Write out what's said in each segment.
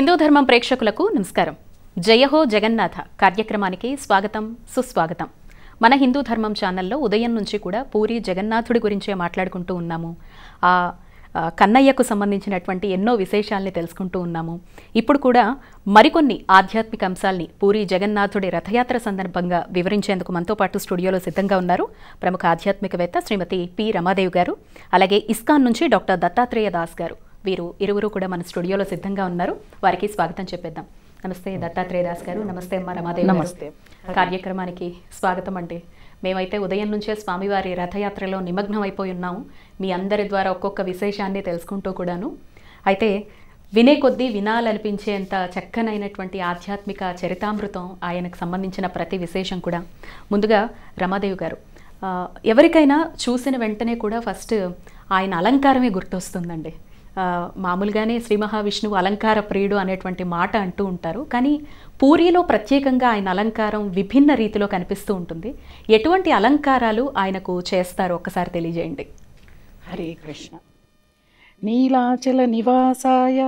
హిందూ ధర్మం ప్రేక్షకులకు నమస్కారం. జయహో జగన్నాథ కార్యక్రమానికి స్వాగతం, సుస్వాగతం. మన హిందూ ధర్మం ఛానల్లో ఉదయం నుంచి కూడా పూరి జగన్నాథుడి గురించే మాట్లాడుకుంటూ ఉన్నాము. ఆ కన్నయ్యకు సంబంధించినటువంటి ఎన్నో విశేషాలని తెలుసుకుంటూ ఉన్నాము. ఇప్పుడు కూడా మరికొన్ని ఆధ్యాత్మిక అంశాల్ని పూరి జగన్నాథుడి రథయాత్ర సందర్భంగా వివరించేందుకు మనతో పాటు స్టూడియోలో సిద్ధంగా ఉన్నారు ప్రముఖ ఆధ్యాత్మికవేత్త శ్రీమతి పి రమాదేవి గారు, అలాగే ఇస్కాన్ నుంచి డాక్టర్ దత్తాత్రేయ దాస్ గారు. వీరు ఇరువురు కూడా మన స్టూడియోలో సిద్ధంగా ఉన్నారు. వారికి స్వాగతం చెప్పేద్దాం. నమస్తే దత్తాత్రేయ దాస్ గారు. నమస్తే అమ్మ రమాదేవి. నమస్తే. కార్యక్రమానికి స్వాగతం అండి. మేమైతే ఉదయం నుంచే స్వామివారి రథయాత్రలో నిమగ్నం అయిపోయి ఉన్నాము. మీ అందరి ద్వారా ఒక్కొక్క విశేషాన్ని తెలుసుకుంటూ కూడాను. అయితే వినే కొద్దీ వినాలనిపించేంత చక్కనైనటువంటి ఆధ్యాత్మిక చరితామృతం ఆయనకు సంబంధించిన ప్రతి విశేషం కూడా. ముందుగా రమాదేవి గారు, ఎవరికైనా చూసిన వెంటనే కూడా ఫస్ట్ ఆయన అలంకారమే గుర్తొస్తుందండి. మామూలుగానే శ్రీ మహావిష్ణువు అలంకార ప్రియుడు అనేటువంటి మాట అంటూ ఉంటారు. కానీ పూరిలో ప్రత్యేకంగా ఆయన అలంకారం విభిన్న రీతిలో కనిపిస్తూ ఉంటుంది. ఎటువంటి అలంకారాలు ఆయనకు చేస్తారో ఒక్కసారి తెలియజేయండి. హరే కృష్ణ. నీలాచల నివాసాయ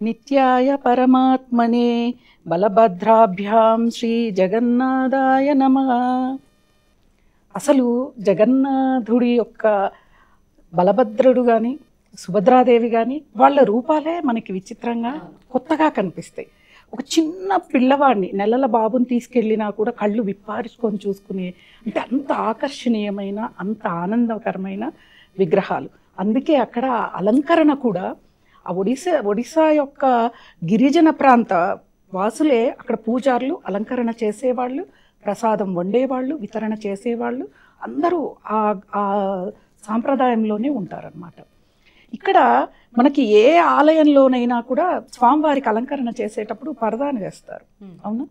నిత్యాయ పరమాత్మనే బలభద్రాభ్యాం శ్రీ జగన్నాథాయ నమః. అసలు జగన్నాథుడి యొక్క బలభద్రుడు కానీ సుభద్రాదేవి కానీ వాళ్ళ రూపాలే మనకి విచిత్రంగా కొత్తగా కనిపిస్తాయి. ఒక చిన్న పిల్లవాడిని, నెలల బాబుని తీసుకెళ్ళినా కూడా కళ్ళు విప్పారించుకొని చూసుకునే, అంటే అంత ఆకర్షణీయమైన, అంత ఆనందకరమైన విగ్రహాలు. అందుకే అక్కడ అలంకరణ కూడా ఆ ఒడిశా యొక్క గిరిజన ప్రాంత వాసులే అక్కడ పూజారులు అలంకరణ చేసేవాళ్ళు, ప్రసాదం వండేవాళ్ళు, వితరణ చేసేవాళ్ళు. అందరూ ఆ సాంప్రదాయంలోనే ఉంటారన్నమాట. ఇక్కడ మనకి ఏ ఆలయంలోనైనా కూడా స్వామివారికి అలంకరణ చేసేటప్పుడు పరదాని వేస్తారు, అవునా?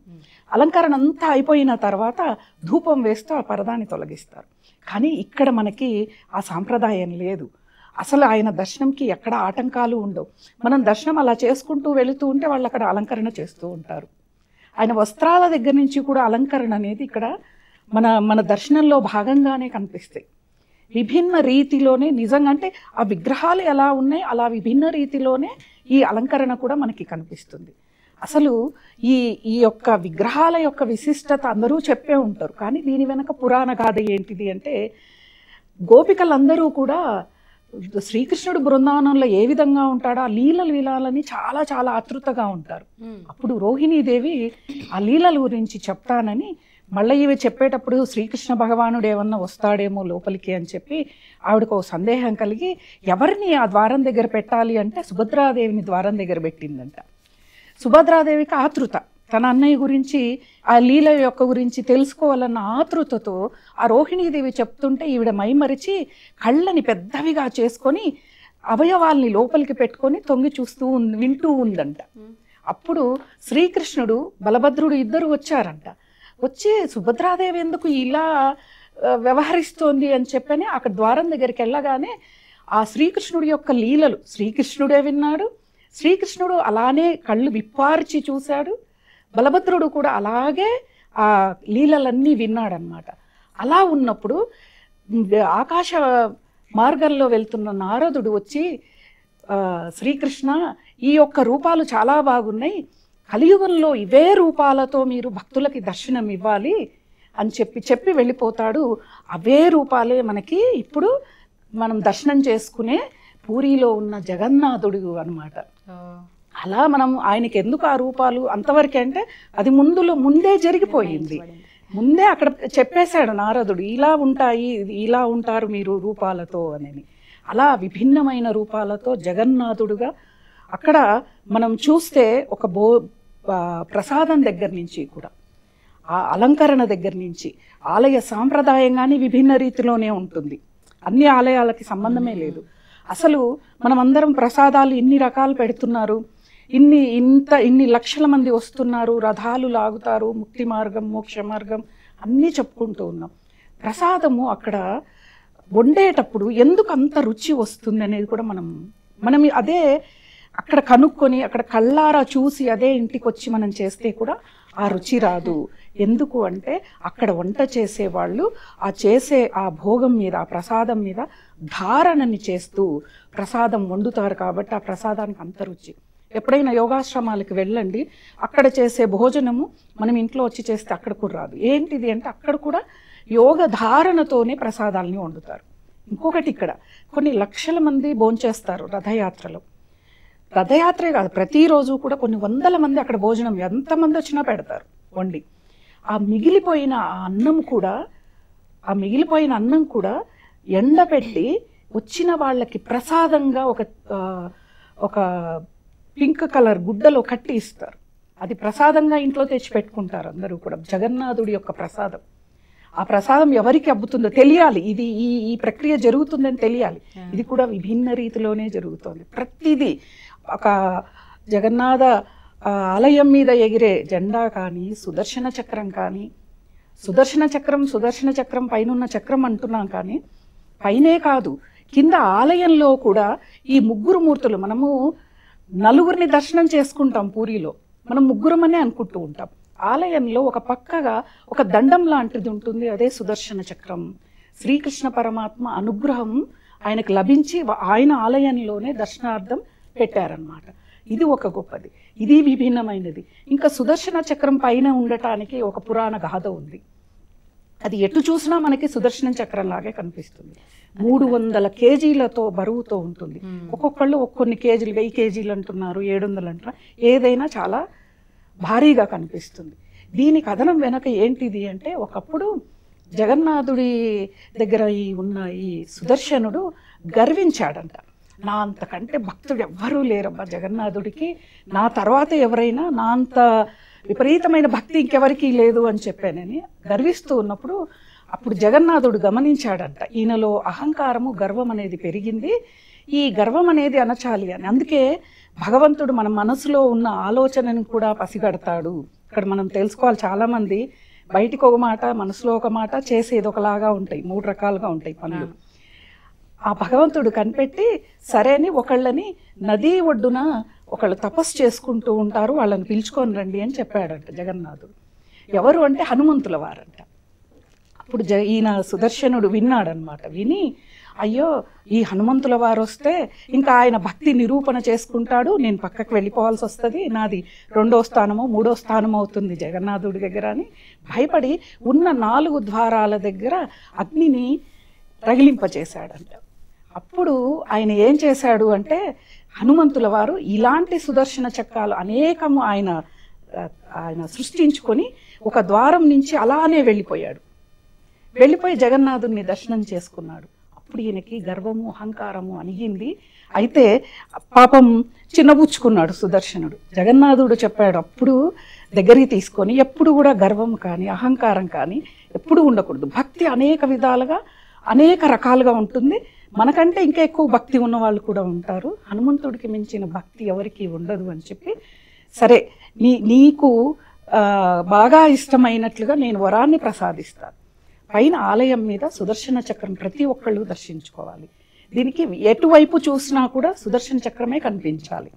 అలంకరణ అంతా అయిపోయిన తర్వాత ధూపం వేస్తూ ఆ పరదాని తొలగిస్తారు. కానీ ఇక్కడ మనకి ఆ సాంప్రదాయం లేదు. అసలు ఆయన దర్శనంకి ఎక్కడ ఆటంకాలు ఉండవు. మనం దర్శనం అలా చేసుకుంటూ వెళుతూ ఉంటే వాళ్ళు అక్కడ అలంకరణ చేస్తూ ఉంటారు. ఆయన వస్త్రాల దగ్గర నుంచి కూడా అలంకరణ అనేది ఇక్కడ మన దర్శనంలో భాగంగానే కనిపిస్తాయి. విభిన్న రీతిలోనే, నిజంగా అంటే ఆ విగ్రహాలు ఎలా ఉన్నాయి అలా విభిన్న రీతిలోనే ఈ అలంకరణ కూడా మనకి కనిపిస్తుంది. అసలు ఈ యొక్క విగ్రహాల యొక్క విశిష్టత అందరూ చెప్పే ఉంటారు. కానీ దీని వెనక పురాణ గాథ ఏంటిది అంటే, గోపికలందరూ కూడా శ్రీకృష్ణుడు బృందావనంలో ఏ విధంగా ఉంటాడో ఆ లీలలు వినాలని చాలా చాలా ఆతృతగా ఉంటారు. అప్పుడు రోహిణీదేవి ఆ లీలల గురించి చెప్తానని, మళ్ళీ ఇవి చెప్పేటప్పుడు శ్రీకృష్ణ భగవానుడు ఏమన్నా వస్తాడేమో లోపలికి అని చెప్పి ఆవిడకు ఒక సందేహం కలిగి ఎవరిని ఆ ద్వారం దగ్గర పెట్టాలి అంటే సుభద్రాదేవిని ద్వారం దగ్గర పెట్టిందంట. సుభద్రాదేవికి ఆతృత, తన అన్నయ్య గురించి, ఆ లీల యొక్క గురించి తెలుసుకోవాలన్న ఆతృతతో ఆ రోహిణీదేవి చెప్తుంటే ఈవిడ మైమరిచి కళ్ళని పెద్దవిగా చేసుకొని అవయవాల్ని లోపలికి పెట్టుకొని తొంగి చూస్తూ వింటూ ఉందంట. అప్పుడు శ్రీకృష్ణుడు బలభద్రుడు ఇద్దరు వచ్చారంట. వచ్చి సుభద్రాదేవి ఎందుకు ఇలా వ్యవహరిస్తోంది అని చెప్పని అక్కడ ద్వారం దగ్గరికి వెళ్ళగానే ఆ శ్రీకృష్ణుడి యొక్క లీలలు శ్రీకృష్ణుడే విన్నాడు. శ్రీకృష్ణుడు అలానే కళ్ళు విప్పార్చి చూశాడు. బలభద్రుడు కూడా అలాగే ఆ లీలలన్నీ విన్నాడనమాట. అలా ఉన్నప్పుడు ఆకాశ మార్గంలో వెళ్తున్న నారదుడు వచ్చి, శ్రీకృష్ణ, ఈ యొక్క రూపాలు చాలా బాగున్నాయి, కలియుగంలో ఇవే రూపాలతో మీరు భక్తులకి దర్శనం ఇవ్వాలి అని చెప్పి వెళ్ళిపోతాడు. అవే రూపాలే మనకి ఇప్పుడు మనం దర్శనం చేసుకునే పూరిలో ఉన్న జగన్నాథుడు అన్నమాట. అలా మనం ఆయనకి ఎందుకు ఆ రూపాలు అంతవరకే అంటే అది ముందే జరిగిపోయింది. ముందే అక్కడ చెప్పేశాడు నారదుడు, ఇలా ఉంటాయి, ఇలా ఉంటారు మీరు రూపాలతో అని. అలా విభిన్నమైన రూపాలతో జగన్నాథుడుగా అక్కడ మనం చూస్తే ఒక ప్రసాదం దగ్గర నుంచి కూడా, ఆ అలంకరణ దగ్గర నుంచి, ఆలయ సాంప్రదాయంగానే విభిన్న రీతిలోనే ఉంటుంది. అన్ని ఆలయాలకి సంబంధమే లేదు. అసలు మనమందరం ప్రసాదాలు ఇన్ని రకాలు పెడుతున్నారు, ఇన్ని లక్షల మంది వస్తున్నారు, రథాలు లాగుతారు, ముక్తి మార్గం, మోక్ష మార్గం అన్నీ చెప్పుకుంటూ ఉన్నాం. ప్రసాదము అక్కడ వండేటప్పుడు ఎందుకు అంత రుచి వస్తుంది అనేది కూడా మనం అదే అక్కడ కనుక్కొని అక్కడ కళ్ళారా చూసి అదే ఇంటికి వచ్చి మనం చేస్తే కూడా ఆ రుచి రాదు. ఎందుకు అంటే అక్కడ వంట చేసేవాళ్ళు ఆ భోగం మీద, ఆ ప్రసాదం మీద ధారణని చేస్తూ ప్రసాదం వండుతారు కాబట్టి ఆ ప్రసాదానికి అంత రుచి. ఎప్పుడైనా యోగాశ్రమాలకు వెళ్ళండి, అక్కడ చేసే భోజనము మనం ఇంట్లో వచ్చి చేస్తే అక్కడ కూడా రాదు. ఏంటిది అంటే అక్కడ కూడా యోగ ధారణతోనే ప్రసాదాలని వండుతారు. ఇంకొకటి, ఇక్కడ కొన్ని లక్షల మంది భోంచేస్తారు రథయాత్రలో. రథయాత్రే కాదు, ప్రతిరోజు కూడా కొన్ని వందల మంది అక్కడ భోజనం ఎంతమంది వచ్చినా పెడతారు వండి. ఆ మిగిలిపోయిన అన్నం కూడా ఎండబెట్టి వచ్చిన వాళ్ళకి ప్రసాదంగా ఒక పింక్ కలర్ గుడ్డలో కట్టి ఇస్తారు. అది ప్రసాదంగా ఇంట్లో తెచ్చి పెట్టుకుంటారు అందరూ కూడా. జగన్నాథుడి యొక్క ప్రసాదం. ఆ ప్రసాదం ఎవరికి అబ్బుతుందో తెలియాలి, ఇది ఈ ప్రక్రియ జరుగుతుందని తెలియాలి. ఇది కూడా విభిన్న రీతిలోనే జరుగుతుంది. ప్రతిదీ ఒక జగన్నాథ ఆలయం మీద ఎగిరే జెండా కానీ, సుదర్శన చక్రం కానీ, సుదర్శన చక్రం పైన చక్రం అంటున్నాం కానీ పైనే కాదు, కింద ఆలయంలో కూడా ఈ ముగ్గురు మూర్తులు. మనము నలుగురిని దర్శనం చేసుకుంటాం పూరిలో, మనం ముగ్గురమనే అనుకుంటూ ఉంటాం. ఆలయంలో ఒక పక్కగా ఒక దండం లాంటిది ఉంటుంది, అదే సుదర్శన చక్రం. శ్రీకృష్ణ పరమాత్మ అనుగ్రహం ఆయనకు లభించి ఆయన ఆలయంలోనే దర్శనార్థం పెట్టారన్నమాట. ఇది ఒక గొప్పది, ఇది విభిన్నమైనది. ఇంకా సుదర్శన చక్రం పైన ఉండటానికి ఒక పురాణ గాథ ఉంది. అది ఎటు చూసినా మనకి సుదర్శన చక్రం లాగే కనిపిస్తుంది. 300 కేజీలతో బరువుతో ఉంటుంది. ఒక్కొక్కళ్ళు కొన్ని కేజీలు, 1000 కేజీలు అంటున్నారు, 700 అంటున్నారు. ఏదైనా చాలా భారీగా కనిపిస్తుంది. దీని కథనం వెనక ఏంటిది అంటే, ఒకప్పుడు జగన్నాథుడి దగ్గర ఉన్న ఈ సుదర్శనుడు గర్వించాడంట. నా అంతకంటే భక్తుడు ఎవ్వరూ లేరబ్బా జగన్నాథుడికి, నా తర్వాత ఎవరైనా నా అంత విపరీతమైన భక్తి ఇంకెవరికీ లేదు అని చెప్పానని గర్విస్తూ ఉన్నప్పుడు అప్పుడు జగన్నాథుడు గమనించాడంట, ఈయనలో అహంకారము, గర్వం అనేది పెరిగింది, ఈ గర్వం అనేది అనచాలి అని. అందుకే భగవంతుడు మన మనసులో ఉన్న ఆలోచనను కూడా పసిగడతాడు. ఇక్కడ మనం తెలుసుకోవాలి, చాలామంది బయటికి ఒక మాట, మనసులో ఒక మాట, చేసేది ఒకలాగా ఉంటాయి. 3 రకాలుగా ఉంటాయి పనులు. ఆ భగవంతుడు కనిపెట్టి సరేని ఒకళ్ళని నదీ ఒడ్డున ఒకళ్ళు తపస్సు చేసుకుంటూ ఉంటారు, వాళ్ళని పిలుచుకొని రండి అని చెప్పాడంట జగన్నాథుడు. ఎవరు అంటే హనుమంతుల వారంట. అప్పుడు ఈయన సుదర్శనుడు విన్నాడనమాట. విని అయ్యో ఈ హనుమంతుల వారు వస్తే ఇంకా ఆయన భక్తి నిరూపణ చేసుకుంటాడు, నేను పక్కకు వెళ్ళిపోవాల్సి వస్తుంది, నాది 2వ స్థానమో 3వ స్థానమో అవుతుంది జగన్నాథుడి దగ్గర అని భయపడి ఉన్న 4 ద్వారాల దగ్గర అగ్నిని రగిలింపచేశాడంట. అప్పుడు ఆయన ఏం చేశాడు అంటే, హనుమంతుల వారు ఇలాంటి సుదర్శన చక్రాలు అనేకము ఆయన సృష్టించుకొని ఒక ద్వారం నుంచి అలానే వెళ్ళిపోయి జగన్నాథుడిని దర్శనం చేసుకున్నాడు. అప్పుడు ఈయనకి గర్వము, అహంకారము అణిగింది. అయితే పాపం చిన్నబుచ్చుకున్నాడు సుదర్శనుడు. జగన్నాథుడు చెప్పాడు అప్పుడు దగ్గరికి తీసుకొని, ఎప్పుడు కూడా గర్వం కానీ అహంకారం కానీ ఎప్పుడు ఉండకూడదు. భక్తి అనేక విధాలుగా అనేక రకాలుగా ఉంటుంది. మనకంటే ఇంకా ఎక్కువ భక్తి ఉన్న వాళ్ళు కూడా ఉంటారు. హనుమంతుడికి మించిన భక్తి ఎవరికి ఉండదు అని చెప్పి, సరే నీకు బాగా ఇష్టమైనట్లుగా నేను వరాన్ని ప్రసాదిస్తాను. పైన ఆలయం మీద సుదర్శన చక్రం ప్రతి ఒక్కళ్ళు దర్శించుకోవాలి. దీనికి ఎటువైపు చూసినా కూడా సుదర్శన చక్రమే కనిపించాలి.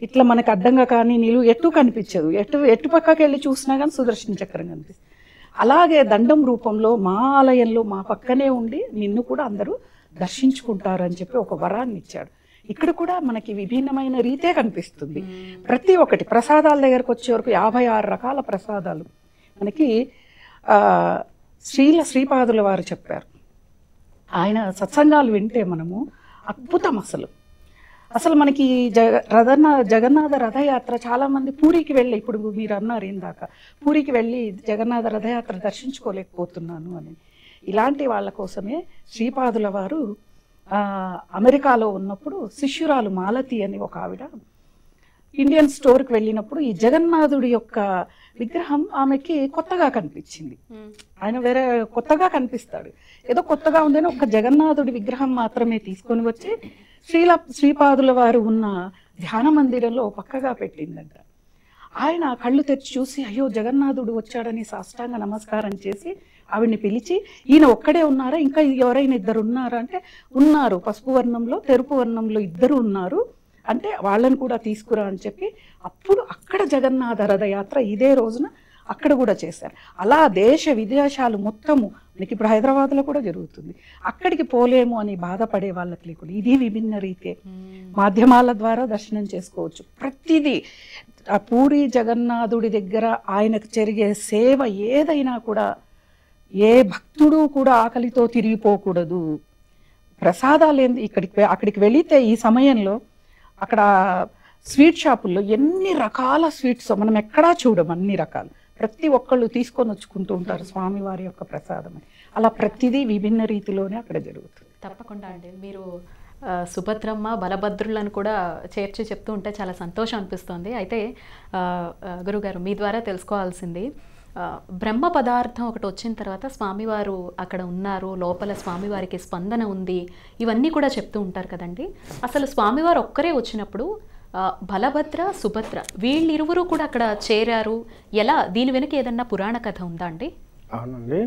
ఇట్లా మనకు అడ్డంగా కానీ నిలువు ఎటు కనిపించదు, ఎటు పక్కకి వెళ్ళి చూసినా కానీ సుదర్శన చక్రం కనిపిస్తుంది. అలాగే దండం రూపంలో మా ఆలయంలో మా పక్కనే ఉండి నిన్ను కూడా అందరూ దర్శించుకుంటారు అని చెప్పి ఒక వరాన్ని ఇచ్చాడు. ఇక్కడ కూడా మనకి విభిన్నమైన రీతే కనిపిస్తుంది. ప్రతి ఒక్కటి ప్రసాదాల దగ్గరకు వచ్చే వరకు 56 రకాల ప్రసాదాలు మనకి శ్రీపాదుల వారు చెప్పారు. ఆయన సత్సంగాలు వింటే మనము అద్భుతం. అసలు మనకి జగన్నాథ రథయాత్ర చాలామంది పూరికి వెళ్ళి, ఇప్పుడు మీరు అన్నారు ఇందాక, పూరికి వెళ్ళి జగన్నాథ రథయాత్ర దర్శించుకోలేకపోతున్నాను అని. ఇలాంటి వాళ్ళ కోసమే శ్రీపాదుల వారు అమెరికాలో ఉన్నప్పుడు శిష్యురాలు మాలతి అని ఒక ఆవిడ ఇండియన్ స్టోర్కి వెళ్ళినప్పుడు ఈ జగన్నాథుడి యొక్క విగ్రహం ఆమెకి కొత్తగా కనిపించింది. ఆయన వేరే కొత్తగా కనిపిస్తాడు, ఏదో కొత్తగా ఉందని ఒక జగన్నాథుడి విగ్రహం మాత్రమే తీసుకొని వచ్చి శ్రీపాదుల వారు ఉన్న ధ్యాన మందిరంలో పక్కగా పెట్టిందంట. ఆయన కళ్ళు తెరిచి చూసి అయ్యో జగన్నాథుడు వచ్చాడని సాష్టాంగ నమస్కారం చేసి ఆవిడ్ని పిలిచి, ఈయన ఒక్కడే ఉన్నారా, ఇంకా ఎవరైనా 2 ఉన్నారా అంటే, ఉన్నారు, పసుపు వర్ణంలో తెలుపు వర్ణంలో 2 ఉన్నారు అంటే వాళ్ళని కూడా తీసుకురా అని చెప్పి, అప్పుడు అక్కడ జగన్నాథ రథయాత్ర ఇదే రోజున అక్కడ కూడా చేశారు. అలా దేశ విదేశాలు మొత్తము మనకి ఇప్పుడు హైదరాబాద్లో కూడా జరుగుతుంది. అక్కడికి పోలేము అని బాధపడే వాళ్ళకి లేకుండా ఇది విభిన్న రీతే మాధ్యమాల ద్వారా దర్శనం చేసుకోవచ్చు. ప్రతిదీ ఆ పూరి జగన్నాథుడి దగ్గర ఆయనకు జరిగే సేవ ఏదైనా కూడా ఏ భక్తుడు కూడా ఆకలితో తిరిగిపోకూడదు. ప్రసాదాలు అక్కడికి వెళితే ఈ సమయంలో అక్కడ స్వీట్ షాపుల్లో ఎన్ని రకాల స్వీట్స్ మనం ఎక్కడా చూడం. అన్ని రకాలు ప్రతి ఒక్కళ్ళు తీసుకొని వచ్చుకుంటూ ఉంటారు స్వామివారి యొక్క ప్రసాదం. అలా ప్రతిదీ విభిన్న రీతిలోనే అక్కడ జరుగుతుంది. తప్పకుండా అండి. మీరు సుభద్రమ్మ బలభద్రులను కూడా చేర్చి చెప్తూ ఉంటే చాలా సంతోషం అనిపిస్తుంది. అయితే గురుగారు మీ ద్వారా తెలుసుకోవాల్సింది, బ్రహ్మ పదార్థం ఒకటి వచ్చిన తర్వాత స్వామివారు అక్కడ ఉన్నారు, లోపల స్వామివారికి స్పందన ఉంది, ఇవన్నీ కూడా చెప్తూ ఉంటారు కదండి. అసలు స్వామివారు ఒక్కరే వచ్చినప్పుడు బలభద్ర సుభద్ర వీళ్ళిరువురు కూడా అక్కడ చేరారు ఎలా? దీని వెనుక ఏదన్నా పురాణ కథ ఉందా అండి? అవునండి,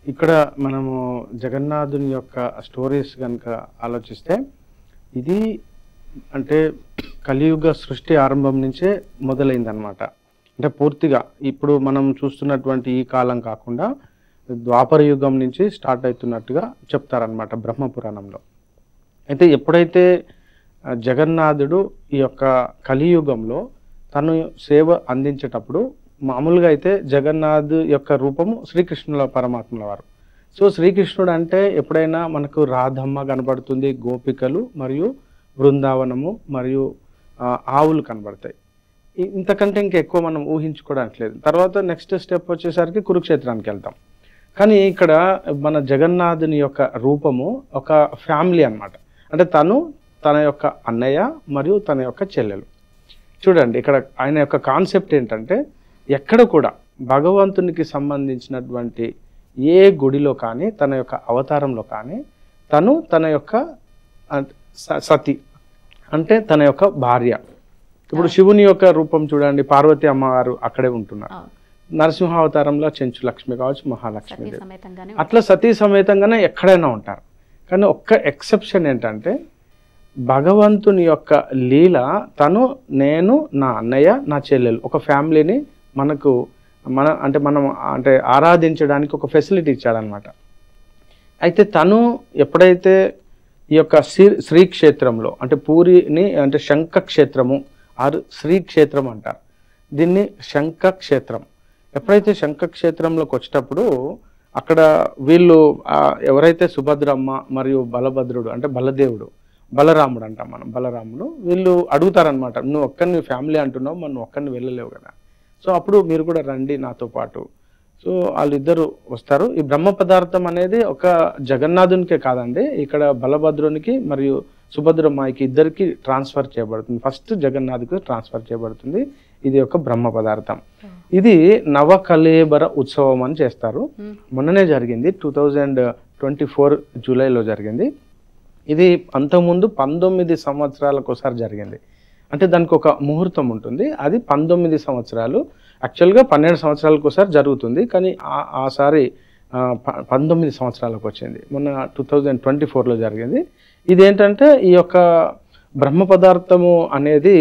ఇక్కడ మనము జగన్నాథుని యొక్క స్టోరీస్ కనుక ఆలోచిస్తే ఇది అంటే కలియుగ సృష్టి ఆరంభం నుంచే మొదలైందనమాట. అంటే పూర్తిగా ఇప్పుడు మనం చూస్తున్నటువంటి ఈ కాలం కాకుండా ద్వాపర యుగం నుంచి స్టార్ట్ అవుతున్నట్టుగా చెప్తారనమాట బ్రహ్మపురాణంలో. అయితే ఎప్పుడైతే జగన్నాథుడు ఈ యొక్క కలియుగంలో తను సేవ అందించేటప్పుడు మామూలుగా అయితే జగన్నాథ్ యొక్క రూపము శ్రీకృష్ణుల పరమాత్మల వారు. సో శ్రీకృష్ణుడు అంటే ఎప్పుడైనా మనకు రాధమ్మ కనబడుతుంది, గోపికలు మరియు బృందావనము మరియు ఆవులు కనబడతాయి. ఇంతకంటే ఇంకెక్కువ మనం ఊహించుకోవడానికి లేదు. తర్వాత నెక్స్ట్ స్టెప్ వచ్చేసరికి కురుక్షేత్రానికి వెళ్తాం. కానీ ఇక్కడ మన జగన్నాథుని యొక్క రూపము ఒక ఫ్యామిలీ అన్నమాట. అంటే తన యొక్క అన్నయ్య మరియు తన యొక్క చెల్లెలు. చూడండి ఇక్కడ ఆయన యొక్క కాన్సెప్ట్ ఏంటంటే ఎక్కడ కూడా భగవంతునికి సంబంధించినటువంటి ఏ గుడిలో కానీ తన యొక్క అవతారంలో కానీ తన యొక్క సతి అంటే తన యొక్క భార్య. ఇప్పుడు శివుని యొక్క రూపం చూడండి, పార్వతి అమ్మవారు అక్కడే ఉంటున్నారు. నరసింహ అవతారంలో చెంచు లక్ష్మి కావచ్చు, మహాలక్ష్మి, అట్లా సతీ సమేతంగానే ఎక్కడైనా ఉంటారు. కానీ ఒక్క ఎక్సెప్షన్ ఏంటంటే భగవంతుని యొక్క లీల నేను నా అన్నయ్య నా చెల్లెలు ఒక ఫ్యామిలీని మనం ఆరాధించడానికి ఒక ఫెసిలిటీ ఇచ్చాడనమాట. అయితే ఎప్పుడైతే ఈ యొక్క శ్రీక్షేత్రంలో అంటే పూరిని అంటే శంఖ క్షేత్రము శ్రీక్షేత్రం అంటారు, దీన్ని శంఖ క్షేత్రం. ఎప్పుడైతే శంఖ క్షేత్రంలోకి వచ్చేటప్పుడు అక్కడ వీళ్ళు ఎవరైతే సుభద్రమ్మ మరియు బలభద్రుడు అంటే బలదేవుడు బలరాముడు అంటాం మనం, బలరాముడు వీళ్ళు అడుగుతారనమాట, నువ్వు ఒక్కరిని ఫ్యామిలీ అంటున్నావు, మనం ఒక్కరిని వెళ్ళలేవు కదా, సో అప్పుడు మీరు కూడా రండి నాతో పాటు. సో వాళ్ళిద్దరు వస్తారు. ఈ బ్రహ్మ పదార్థం అనేది ఒక జగన్నాథునికే కాదండి, ఇక్కడ బలభద్రునికి మరియు సుభద్రమ్మాయికి ఇద్దరికి ట్రాన్స్ఫర్ చేయబడుతుంది. ఫస్ట్ జగన్నాథ్కి ట్రాన్స్ఫర్ చేయబడుతుంది. ఇది ఒక బ్రహ్మ పదార్థం. ఇది నవకళేబర ఉత్సవం అని చేస్తారు. మొన్ననే జరిగింది, 2024 జూలైలో జరిగింది. ఇది అంతకుముందు 19 సంవత్సరాలకు ఒకసారి జరిగింది. అంటే దానికి ఒక ముహూర్తం ఉంటుంది, అది 19 సంవత్సరాలు, యాక్చువల్గా 12 సంవత్సరాలకు ఒకసారి జరుగుతుంది, కానీ ఆసారి 19 సంవత్సరాలకు వచ్చింది. మొన్న 2024లో జరిగింది. ఇదేంటంటే ఈ యొక్క బ్రహ్మ పదార్థము అనేది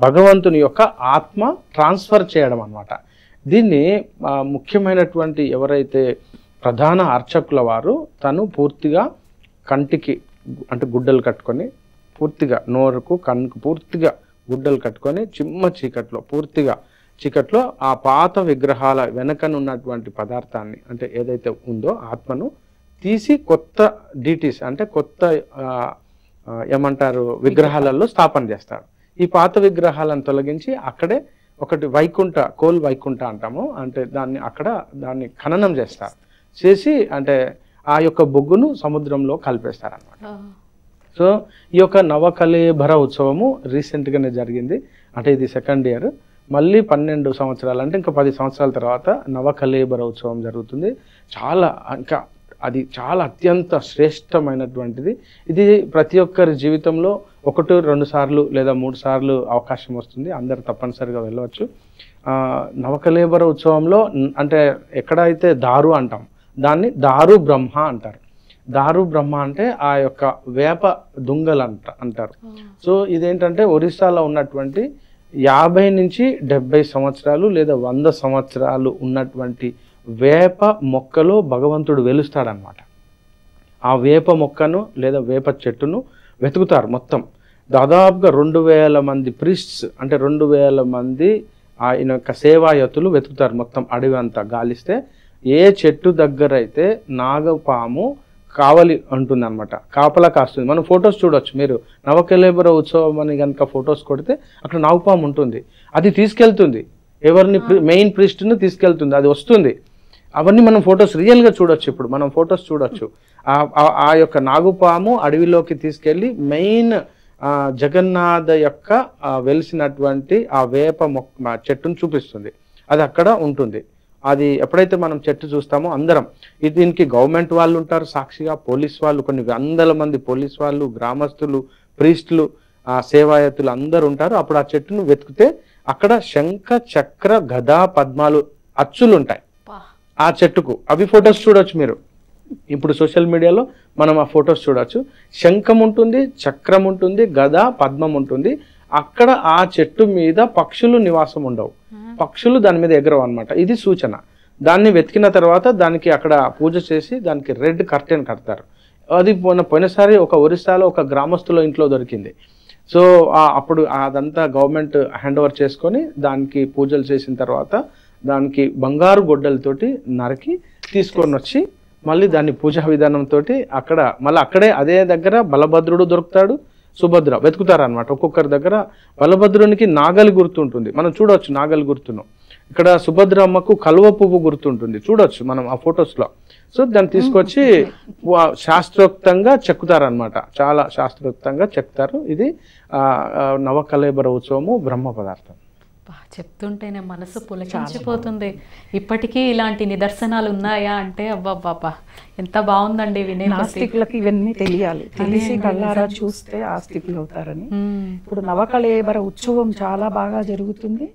భగవంతుని యొక్క ఆత్మ ట్రాన్స్ఫర్ చేయడం అన్నమాట. దీన్ని ముఖ్యమైనటువంటి ఎవరైతే ప్రధాన అర్చకుల వారు పూర్తిగా కంటికి అంటే గుడ్డలు కట్టుకొని, పూర్తిగా నోరుకు కన్నుకు పూర్తిగా గుడ్డలు కట్టుకొని చిమ్మ చీకట్లో ఆ పాత విగ్రహాల వెనకనున్నటువంటి పదార్థాన్ని అంటే ఏదైతే ఉందో ఆత్మను తీసి కొత్త డీటీస్ అంటే కొత్త ఏమంటారు విగ్రహాలలో స్థాపన చేస్తారు. ఈ పాత విగ్రహాలను తొలగించి అక్కడే ఒకటి కోల్ వైకుంఠ అంటాము, అంటే దాన్ని ఖననం చేసి అంటే ఆ యొక్క బొగ్గును సముద్రంలో కలిపేస్తారు అన్నమాట. సో ఈ యొక్క నవకళేబర ఉత్సవము రీసెంట్గానే జరిగింది. అంటే ఇది సెకండ్ ఇయర్, మళ్ళీ 12 సంవత్సరాలు అంటే ఇంకా 10 సంవత్సరాల తర్వాత నవకళేబర ఉత్సవం జరుగుతుంది. అది చాలా అత్యంత శ్రేష్టమైనటువంటిది. ఇది ప్రతి ఒక్కరి జీవితంలో 1-2 సార్లు లేదా 3 సార్లు అవకాశం వస్తుంది, అందరు తప్పనిసరిగా వెళ్ళవచ్చు. నవకళేబర ఉత్సవంలో అంటే ఎక్కడైతే దారు అంటాం దాన్ని దారు బ్రహ్మ అంటారు. దారు బ్రహ్మ అంటే ఆ యొక్క వేప దుంగలు అంటారు. సో ఇదేంటంటే ఒరిస్సాలో ఉన్నటువంటి 50 నుంచి 70 సంవత్సరాలు లేదా 100 సంవత్సరాలు ఉన్నటువంటి వేప మొక్కలో భగవంతుడు వెలుస్తాడనమాట. ఆ వేప మొక్కను లేదా వేప చెట్టును వెతుకుతారు మొత్తం. దాదాపుగా 2000 మంది ప్రీస్ట్స్, అంటే 2000 మంది ఆయన యొక్క సేవాయతులు వెతుకుతారు మొత్తం అడవి అంతా గాలిస్తే. ఏ చెట్టు దగ్గర అయితే నాగపాము కావలి ఉంటుంది అనమాట, కాపలా కాస్తుంది. మనం ఫొటోస్ చూడొచ్చు, మీరు నవకళేబర ఉత్సవం అని కనుక ఫొటోస్ కొడితే అక్కడ నాగపాము ఉంటుంది. అది తీసుకెళ్తుంది ఎవరిని, మెయిన్ ప్రీస్ట్ని తీసుకెళ్తుంది, అది వస్తుంది. అవన్నీ మనం ఫొటోస్ రియల్గా చూడొచ్చు. ఇప్పుడు మనం ఫొటోస్ చూడొచ్చు. ఆ యొక్క నాగుపాము అడవిలోకి తీసుకెళ్ళి మెయిన్ జగన్నాథ యొక్క వెలిసినటువంటి ఆ వేప మొక్క చెట్టును చూపిస్తుంది. అది అక్కడ ఉంటుంది. అది ఎప్పుడైతే మనం చెట్టు చూస్తామో అందరం, దీనికి గవర్నమెంట్ వాళ్ళు ఉంటారు సాక్షిగా, పోలీస్ వాళ్ళు, కొన్ని వందల మంది పోలీస్ వాళ్ళు, గ్రామస్తులు, ప్రీస్టులు, సేవాయతులు అందరు ఉంటారు. అప్పుడు ఆ చెట్టును వెతికితే అక్కడ శంఖ చక్ర గదా పద్మాలు అచ్చులు ఉంటాయి ఆ చెట్టుకు. అవి ఫొటోస్ చూడొచ్చు మీరు. ఇప్పుడు సోషల్ మీడియాలో మనం ఆ ఫొటోస్ చూడొచ్చు. శంఖం ఉంటుంది, చక్రం ఉంటుంది, గద, పద్మం ఉంటుంది. అక్కడ ఆ చెట్టు మీద పక్షులు నివాసం ఉండవు, పక్షులు దాని మీద ఎగరవు అనమాట. ఇది సూచన. దాన్ని వెతికిన తర్వాత దానికి అక్కడ పూజ చేసి దానికి రెడ్ కర్టెన్ కడతారు. అది పోయినసారి ఒక ఒరిస్సాలో ఒక గ్రామస్తుల ఇంట్లో దొరికింది. సో అప్పుడు అదంతా గవర్నమెంట్ హ్యాండ్ ఓవర్ చేసుకొని దానికి పూజలు చేసిన తర్వాత దానికి బంగారు గొడ్డలతోటి నరికి తీసుకొని వచ్చి మళ్ళీ దాన్ని పూజా విధానంతో అక్కడ మళ్ళీ అక్కడే అదే దగ్గర బలభద్రుడు దొరుకుతాడు, సుభద్ర వెతుకుతారు అనమాట. ఒక్కొక్కరి దగ్గర బలభద్రునికి నాగలి గుర్తుంటుంది, మనం చూడవచ్చు నాగలి గుర్తును. ఇక్కడ సుభద్ర అమ్మకు కలువ పువ్వు గుర్తుంటుంది, చూడొచ్చు మనం ఆ ఫొటోస్లో. సో దాన్ని తీసుకొచ్చి శాస్త్రోక్తంగా చెక్కుతారనమాట, చాలా శాస్త్రోక్తంగా చెక్కుతారు. ఇది నవకళేబర ఉత్సవము బ్రహ్మ పదార్థం. చెప్తుంటేనే మనసు పులకించిపోతుంది. ఇప్పటికీ ఇలాంటి నిదర్శనాలు ఉన్నాయా అంటే అబ్బాబ్బా ఎంత బాగుందండి. నాస్తికులకి ఇవన్నీ తెలియాలి, తెలిసి కళ్ళారా చూస్తే ఆస్తికులు అవుతారని. ఇప్పుడు నవకళేబర ఉత్సవం చాలా బాగా జరుగుతుంది.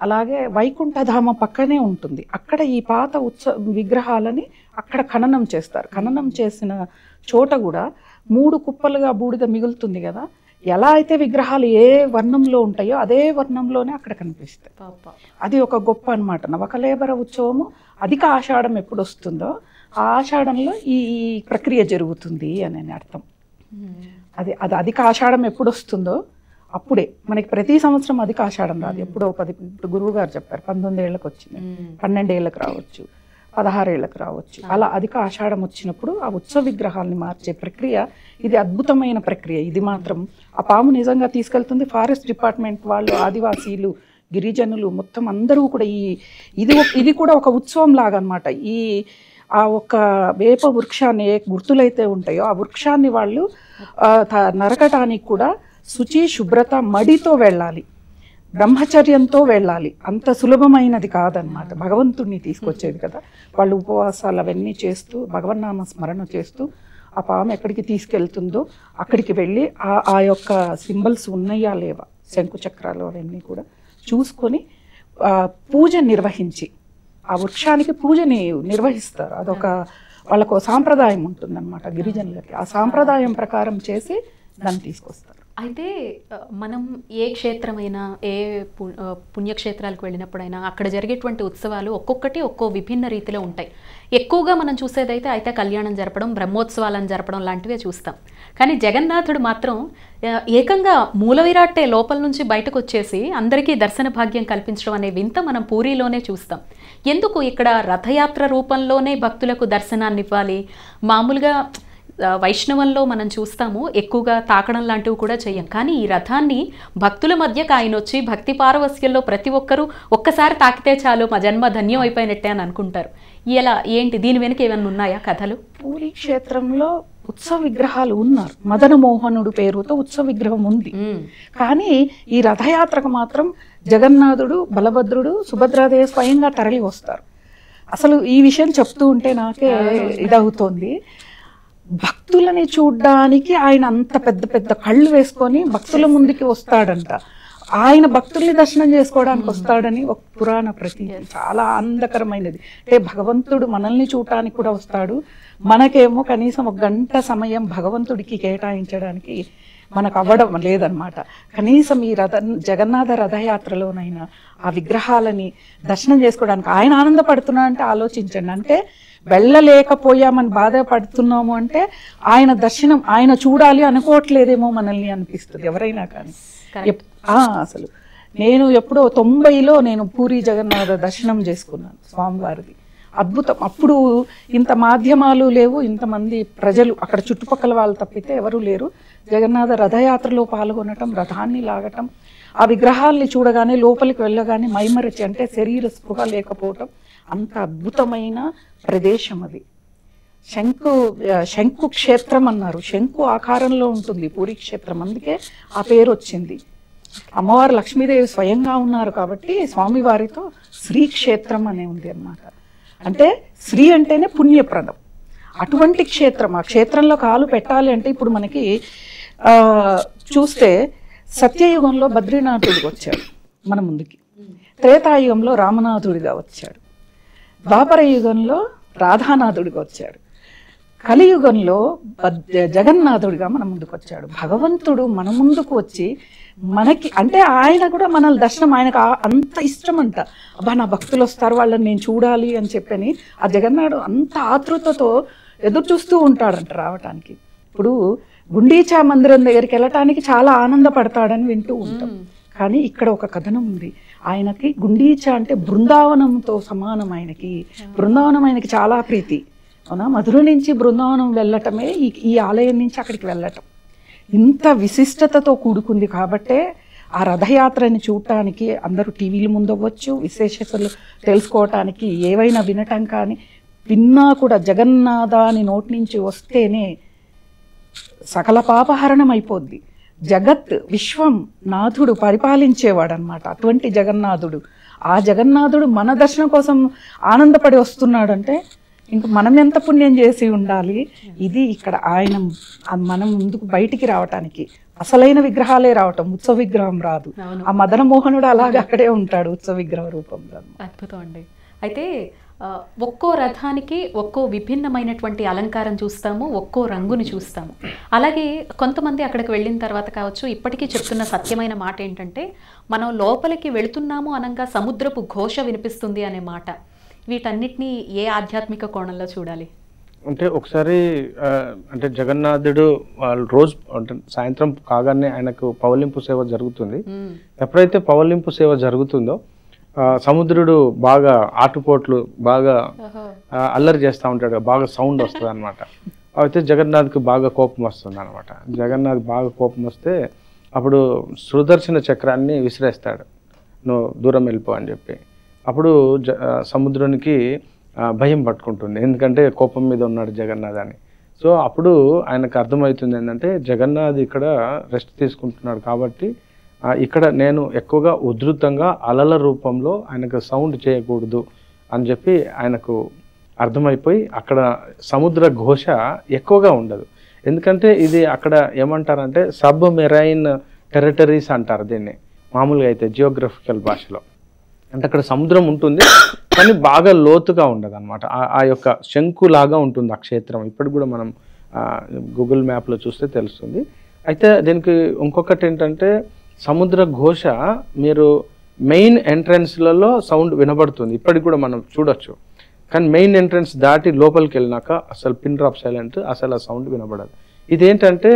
అలాగే వైకుంఠధామ పక్కనే ఉంటుంది. అక్కడ ఈ పాత విగ్రహాలని అక్కడ ఖననం చేస్తారు. ఖననం చేసిన చోట కూడా 3 కుప్పలుగా బూడిద మిగులుతుంది కదా. ఎలా అయితే విగ్రహాలు ఏ వర్ణంలో ఉంటాయో అదే వర్ణంలోనే అక్కడ కనిపిస్తాయి. అది ఒక గొప్ప అన్నమాట. నవకళేబర ఉత్సవము అధిక ఆషాఢం ఎప్పుడు వస్తుందో ఆ ఆషాఢంలో ఈ ప్రక్రియ జరుగుతుంది అని అర్థం. అది అధిక ఆషాఢం ఎప్పుడు వస్తుందో అప్పుడే. మనకి ప్రతి సంవత్సరం అధిక ఆషాఢం రాదు, ఎప్పుడో ఇప్పుడు గురువు గారు చెప్పారు 19 ఏళ్ళకి వచ్చింది, 12 ఏళ్ళకి రావచ్చు, 16 ఏళ్ళకి రావచ్చు. అలా అధిక ఆషాఢం వచ్చినప్పుడు ఆ ఉత్సవ విగ్రహాలని మార్చే ప్రక్రియ ఇది అద్భుతమైన ప్రక్రియ. ఇది మాత్రం ఆ పాము నిజంగా తీసుకెళ్తుంది. ఫారెస్ట్ డిపార్ట్మెంట్ వాళ్ళు, ఆదివాసీలు, గిరిజనులు మొత్తం అందరూ కూడా ఇది కూడా ఒక ఉత్సవం లాగా అనమాట. ఆ ఒక వేప వృక్షాన్ని ఏ గుర్తులైతే ఉంటాయో ఆ వృక్షాన్ని వాళ్ళు నరకటానికి కూడా శుచి, శుభ్రత, మడితో వెళ్ళాలి, బ్రహ్మచర్యంతో వెళ్ళాలి. అంత సులభమైనది కాదనమాట. భగవంతుడిని తీసుకొచ్చేది కదా. వాళ్ళు ఉపవాసాలు అవన్నీ చేస్తూ భగవన్నామ స్మరణ చేస్తూ ఆ పాము ఎక్కడికి తీసుకెళ్తుందో అక్కడికి వెళ్ళి ఆ యొక్క సింబల్స్ ఉన్నాయా లేవా, శంకు చక్రాలు అవన్నీ కూడా చూసుకొని పూజ నిర్వహించి ఆ వృక్షానికి పూజని నిర్వహిస్తారు. అదొక వాళ్ళకు సాంప్రదాయం ఉంటుందన్నమాట గిరిజనులకి. ఆ సాంప్రదాయం ప్రకారం చేసి దాన్ని తీసుకొస్తారు. అయితే మనం ఏ క్షేత్రమైనా ఏ పుణ్యక్షేత్రాలకు వెళ్ళినప్పుడైనా అక్కడ జరిగేటువంటి ఉత్సవాలు ఒక్కొక్కటి ఒక్కో విభిన్న రీతిలో ఉంటాయి. ఎక్కువగా మనం చూసేదైతే అయితే కళ్యాణం జరపడం, బ్రహ్మోత్సవాలను జరపడం లాంటివే చూస్తాం. కానీ జగన్నాథుడు మాత్రం ఏకంగా మూల విరాట్టే లోపల నుంచి బయటకు వచ్చేసి అందరికీ దర్శన భాగ్యం కల్పించడం అనే వింత మనం పూరిలోనే చూస్తాం. ఎందుకు ఇక్కడ రథయాత్ర రూపంలోనే భక్తులకు దర్శనాన్ని ఇవ్వాలి? మామూలుగా వైష్ణవంలో మనం చూస్తాము ఎక్కువగా తాకడం లాంటివి కూడా చెయ్యం. కానీ ఈ రథాన్ని భక్తుల మధ్యకు ఆయన వచ్చి భక్తి పారవస్యంలో ప్రతి ఒక్కరూ ఒక్కసారి తాకితే చాలు మా జన్మ ధన్యం అయిపోయినట్టే అని అనుకుంటారు. ఇలా ఏంటి, దీని వెనుక ఏమైనా ఉన్నాయా కథలు? పూరి క్షేత్రంలో ఉత్సవ విగ్రహాలు ఉన్నారు. మదన మోహనుడు పేరుతో ఉత్సవ విగ్రహం ఉంది. కానీ ఈ రథయాత్రకు మాత్రం జగన్నాథుడు, బలభద్రుడు, సుభద్రాదేవి స్వయంగా తరలి వస్తారు. అసలు ఈ విషయం చెప్తూ ఉంటే నాకే ఇదవుతోంది. భక్తులని చూడ్డానికి ఆయన అంత పెద్ద పెద్ద కళ్ళు వేసుకొని భక్తుల ముందుకి వస్తాడంట. ఆయన భక్తుల్ని దర్శనం చేసుకోవడానికి వస్తాడని ఒక పురాణ ప్రతీతి. చాలా ఆనందకరమైనది. అంటే భగవంతుడు మనల్ని చూడటానికి కూడా వస్తాడు. మనకేమో కనీసం 1 గంట సమయం భగవంతుడికి కేటాయించడానికి మనకు అవ్వడం లేదనమాట. కనీసం ఈ జగన్నాథ రథయాత్రలోనైనా ఆ విగ్రహాలని దర్శనం చేసుకోవడానికి ఆయన ఆనందపడుతున్నా అంటే ఆలోచించండి. అంటే వెళ్ళలేకపోయామని బాధపడుతున్నాము అంటే ఆయన దర్శనం ఆయన చూడాలి అనుకోవట్లేదేమో మనల్ని అనిపిస్తుంది ఎవరైనా కానీ. అసలు నేను ఎప్పుడో 90లో నేను పూరి జగన్నాథ దర్శనం చేసుకున్నాను స్వామివారిది. అద్భుతం. అప్పుడు ఇంత మాధ్యమాలు లేవు, ఇంతమంది ప్రజలు అక్కడ చుట్టుపక్కల వాళ్ళు తప్పితే ఎవరూ లేరు. జగన్నాథ రథయాత్రలో పాల్గొనటం, రథాన్ని లాగటం, ఆ విగ్రహాల్ని చూడగానే లోపలికి వెళ్ళగానే మైమరచి, అంటే శరీర స్పృహ లేకపోవటం, అంత అద్భుతమైన ప్రదేశం అది. శంకు క్షేత్రం అన్నారు. శంకు ఆకారంలో ఉంటుంది పూరి క్షేత్రం, అందుకే ఆ పేరు వచ్చింది. అమ్మవారు లక్ష్మీదేవి స్వయంగా ఉన్నారు కాబట్టి స్వామివారితో శ్రీక్షేత్రం అనే ఉంది అన్నమాట. అంటే శ్రీ అంటేనే పుణ్యప్రదం. అటువంటి క్షేత్రం, ఆ క్షేత్రంలో కాలు పెట్టాలి అంటే ఇప్పుడు మనకి చూస్తే సత్యయుగంలో బద్రీనాథుడికి వచ్చాడు మన ముందుకి, త్రేతాయుగంలో రామనాథుడిగా వచ్చాడు, ద్వాపర యుగంలో రాధానాథుడిగా వచ్చాడు, కలియుగంలో జగన్నాథుడిగా మన ముందుకు వచ్చాడు. భగవంతుడు మన ముందుకు వచ్చి మనకి, అంటే ఆయన కూడా మన దర్శనం, ఆయనకు అంత ఇష్టం అంట. అబ్బా నా భక్తులు వస్తారు వాళ్ళని నేను చూడాలి అని చెప్పని ఆ జగన్నాథుడు అంత ఆతృతతో ఎదురు చూస్తూ ఉంటాడంట రావటానికి. ఇప్పుడు గుండీచా మందిరం దగ్గరికి వెళ్ళటానికి చాలా ఆనందపడతాడని వింటూ ఉంటాం. కానీ ఇక్కడ ఒక కథనం ఉంది. ఆయనకి గుండీచా అంటే బృందావనంతో సమానం. ఆయనకి బృందావనం ఆయనకి చాలా ప్రీతి. అవునా, మధుర నుంచి బృందావనం వెళ్ళటమే ఈ ఆలయం నుంచి అక్కడికి వెళ్ళటం ఇంత విశిష్టతతో కూడుకుంది. కాబట్టే ఆ రథయాత్రని చూడటానికి అందరూ టీవీల ముందు అవ్వచ్చు, విశేషతలు తెలుసుకోవటానికి, ఏవైనా వినటం కానీ విన్నా కూడా జగన్నాథ అని నోటి నుంచి వస్తేనే సకల పాపహరణం అయిపోద్ది. జగత్ విశ్వం నాథుడు పరిపాలించేవాడు అనమాట. అటువంటి జగన్నాథుడు, ఆ జగన్నాథుడు మన దర్శనం కోసం ఆనందపడి వస్తున్నాడంటే ఇంక మనం ఎంత పుణ్యం చేసి ఉండాలి. ఇది ఇక్కడ ఆయన మనం ముందుకు బయటికి రావటానికి అసలైన విగ్రహాలే రావటం, ఉత్సవ విగ్రహం రాదు. ఆ మదన మోహనుడు అలాగే అక్కడే ఉంటాడు ఉత్సవ విగ్రహ రూపంలో. అద్భుతం అండి. అయితే ఒక్కో రథానికి ఒక్కో విభిన్నమైనటువంటి అలంకారం చూస్తాము, ఒక్కో రంగుని చూస్తాము. అలాగే కొంతమంది అక్కడికి వెళ్ళిన తర్వాత కావచ్చు ఇప్పటికీ చెప్తున్న సత్యమైన మాట ఏంటంటే, మనం లోపలికి వెళుతున్నాము అనగా సముద్రపు ఘోష వినిపిస్తుంది అనే మాట. వీటన్నిటినీ ఏ ఆధ్యాత్మిక కోణంలో చూడాలి అంటే, ఒకసారి అంటే జగన్నాథుడు రోజు అంటే సాయంత్రం కాగానే ఆయనకు పవలింపు సేవ జరుగుతుంది. ఎప్పుడైతే పవలింపు సేవ జరుగుతుందో సముద్రుడు బాగా ఆటుపోట్లు బాగా అల్లరి చేస్తూ ఉంటాడు, బాగా సౌండ్ వస్తుంది అనమాట. అయితే జగన్నాథ్కి బాగా కోపం వస్తుంది అనమాట. జగన్నాథ్ బాగా కోపం వస్తే అప్పుడు సుదర్శన చక్రాన్ని విసిరేస్తాడు, నువ్వు దూరం వెళ్ళిపో అని చెప్పి. అప్పుడు సముద్రునికి భయం పట్టుకుంటుంది, ఎందుకంటే కోపం మీద ఉన్నాడు జగన్నాథ్ అని. సో అప్పుడు ఆయనకు అర్థమవుతుంది ఏంటంటే జగన్నాథ్ ఇక్కడ రెస్ట్ తీసుకుంటున్నాడు కాబట్టి ఇక్కడ నేను ఎక్కువగా ఉధృతంగా అలల రూపంలో ఆయనకు సౌండ్ చేయకూడదు అని చెప్పి ఆయనకు అర్థమైపోయి అక్కడ సముద్ర ఘోష ఎక్కువగా ఉండదు. ఎందుకంటే ఇది అక్కడ ఏమంటారంటే సబ్ మెరైన్ టెరిటరీస్ అంటారు దీన్ని మామూలుగా అయితే జియోగ్రఫికల్ భాషలో. అంటే అక్కడ సముద్రం ఉంటుంది కానీ బాగా లోతుగా ఉండదు అనమాట. ఆ యొక్క శంకులాగా ఉంటుంది ఆ క్షేత్రం. ఇప్పటికి కూడా మనం గూగుల్ మ్యాప్లో చూస్తే తెలుస్తుంది. అయితే దీనికి ఇంకొకటి ఏంటంటే సముద్ర ఘోష మీరు మెయిన్ ఎంట్రన్స్లలో సౌండ్ వినబడుతుంది, ఇప్పటికి కూడా మనం చూడొచ్చు. కానీ మెయిన్ ఎంట్రన్స్ దాటి లోపలికి వెళ్ళినాక అసలు పిన్ డ్రాప్ సైలెంట్, అసలు ఆ సౌండ్ వినబడదు. ఇదేంటంటే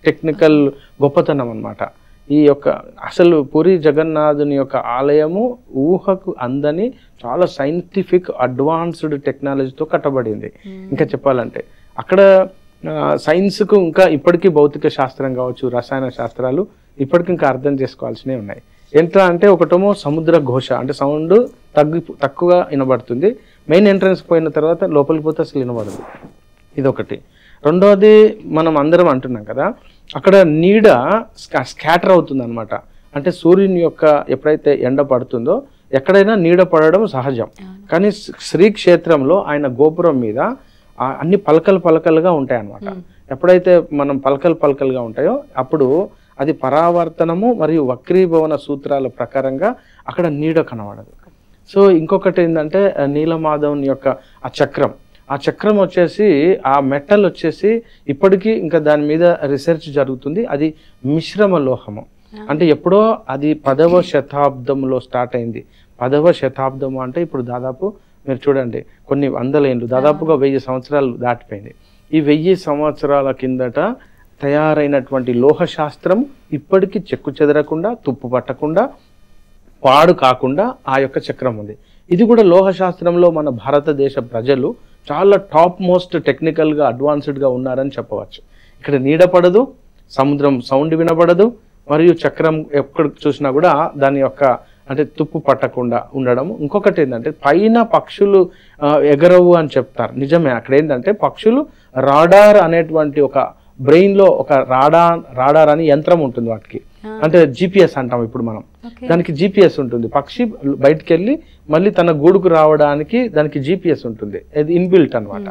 టెక్నికల్ గొప్పతనం అన్నమాట. ఈ యొక్క అసలు పూరి జగన్నాథుని యొక్క ఆలయము ఊహకు అందని చాలా సైంటిఫిక్ అడ్వాన్స్డ్ టెక్నాలజీతో కట్టబడింది. ఇంకా చెప్పాలంటే అక్కడ సైన్స్కు ఇంకా ఇప్పటికీ భౌతిక శాస్త్రం కావచ్చు, రసాయన శాస్త్రాలు ఇప్పటికి ఇంకా అర్థం చేసుకోవాల్సినవి ఉన్నాయి. ఎంత అంటే ఒకటేమో సముద్ర ఘోష, అంటే సౌండ్ తక్కువగా వినబడుతుంది. మెయిన్ ఎంట్రన్స్ పోయిన తర్వాత లోపలికి పోతే అసలు వినబడదు, ఇదొకటి. రెండవది మనం అందరం అంటున్నాం కదా, అక్కడ నీడ స్కాటర్ అవుతుంది అనమాట. అంటే సూర్యుని యొక్క ఎప్పుడైతే ఎండ పడుతుందో ఎక్కడైనా నీడ పడడం సహజం. కానీ శ్రీక్షేత్రంలో ఆయన గోపురం మీద అన్ని పలకలుగా ఉంటాయి అన్నమాట. ఎప్పుడైతే మనం పలకలుగా ఉంటాయో అప్పుడు అది పరావర్తనము మరియు వక్రీభవన సూత్రాల ప్రకారంగా అక్కడ నీడ కనబడదు. సో ఇంకొకటి ఏంటంటే నీలమాధవుని యొక్క ఆ చక్రం, ఆ చక్రం వచ్చేసి ఆ మెటల్ వచ్చేసి ఇప్పటికీ ఇంకా దాని మీద రీసెర్చ్ జరుగుతుంది. అది మిశ్రమ లోహము. అంటే ఎప్పుడో అది 10వ శతాబ్దంలో స్టార్ట్ అయింది. 10వ శతాబ్దము అంటే ఇప్పుడు దాదాపు మీరు చూడండి కొన్ని వందల ఏళ్ళు, దాదాపుగా 1000 సంవత్సరాలు దాటిపోయింది. ఈ 1000 సంవత్సరాల కిందట తయారైనటువంటి లోహ శాస్త్రం ఇప్పటికీ చెక్కు చెదరకుండా, తుప్పు పట్టకుండా, పాడు కాకుండా ఆ యొక్క చక్రం ఉంది. ఇది కూడా లోహ శాస్త్రంలో మన భారతదేశ ప్రజలు చాలా టాప్ మోస్ట్ టెక్నికల్గా అడ్వాన్స్డ్గా ఉన్నారని చెప్పవచ్చు. ఇక్కడ నీడ పడదు, సముద్రం సౌండ్ వినపడదు, మరియు చక్రం ఎక్కడ చూసినా కూడా దాని యొక్క అంటే తుప్పు పట్టకుండా ఉండడం. ఇంకొకటి ఏంటంటే పైన పక్షులు ఎగరవు అని చెప్తారు, నిజమే. అక్కడ ఏంటంటే పక్షులు రాడార్ అనేటువంటి ఒక బ్రెయిన్లో ఒక రాడార్ అని యంత్రం ఉంటుంది వాటికి, అంటే జిపిఎస్ అంటాం ఇప్పుడు మనం. దానికి జిపిఎస్ ఉంటుంది. పక్షి బయటికి వెళ్ళి మళ్ళీ తన గూడుకు రావడానికి దానికి జిపిఎస్ ఉంటుంది, అది ఇన్బిల్ట్ అనమాట.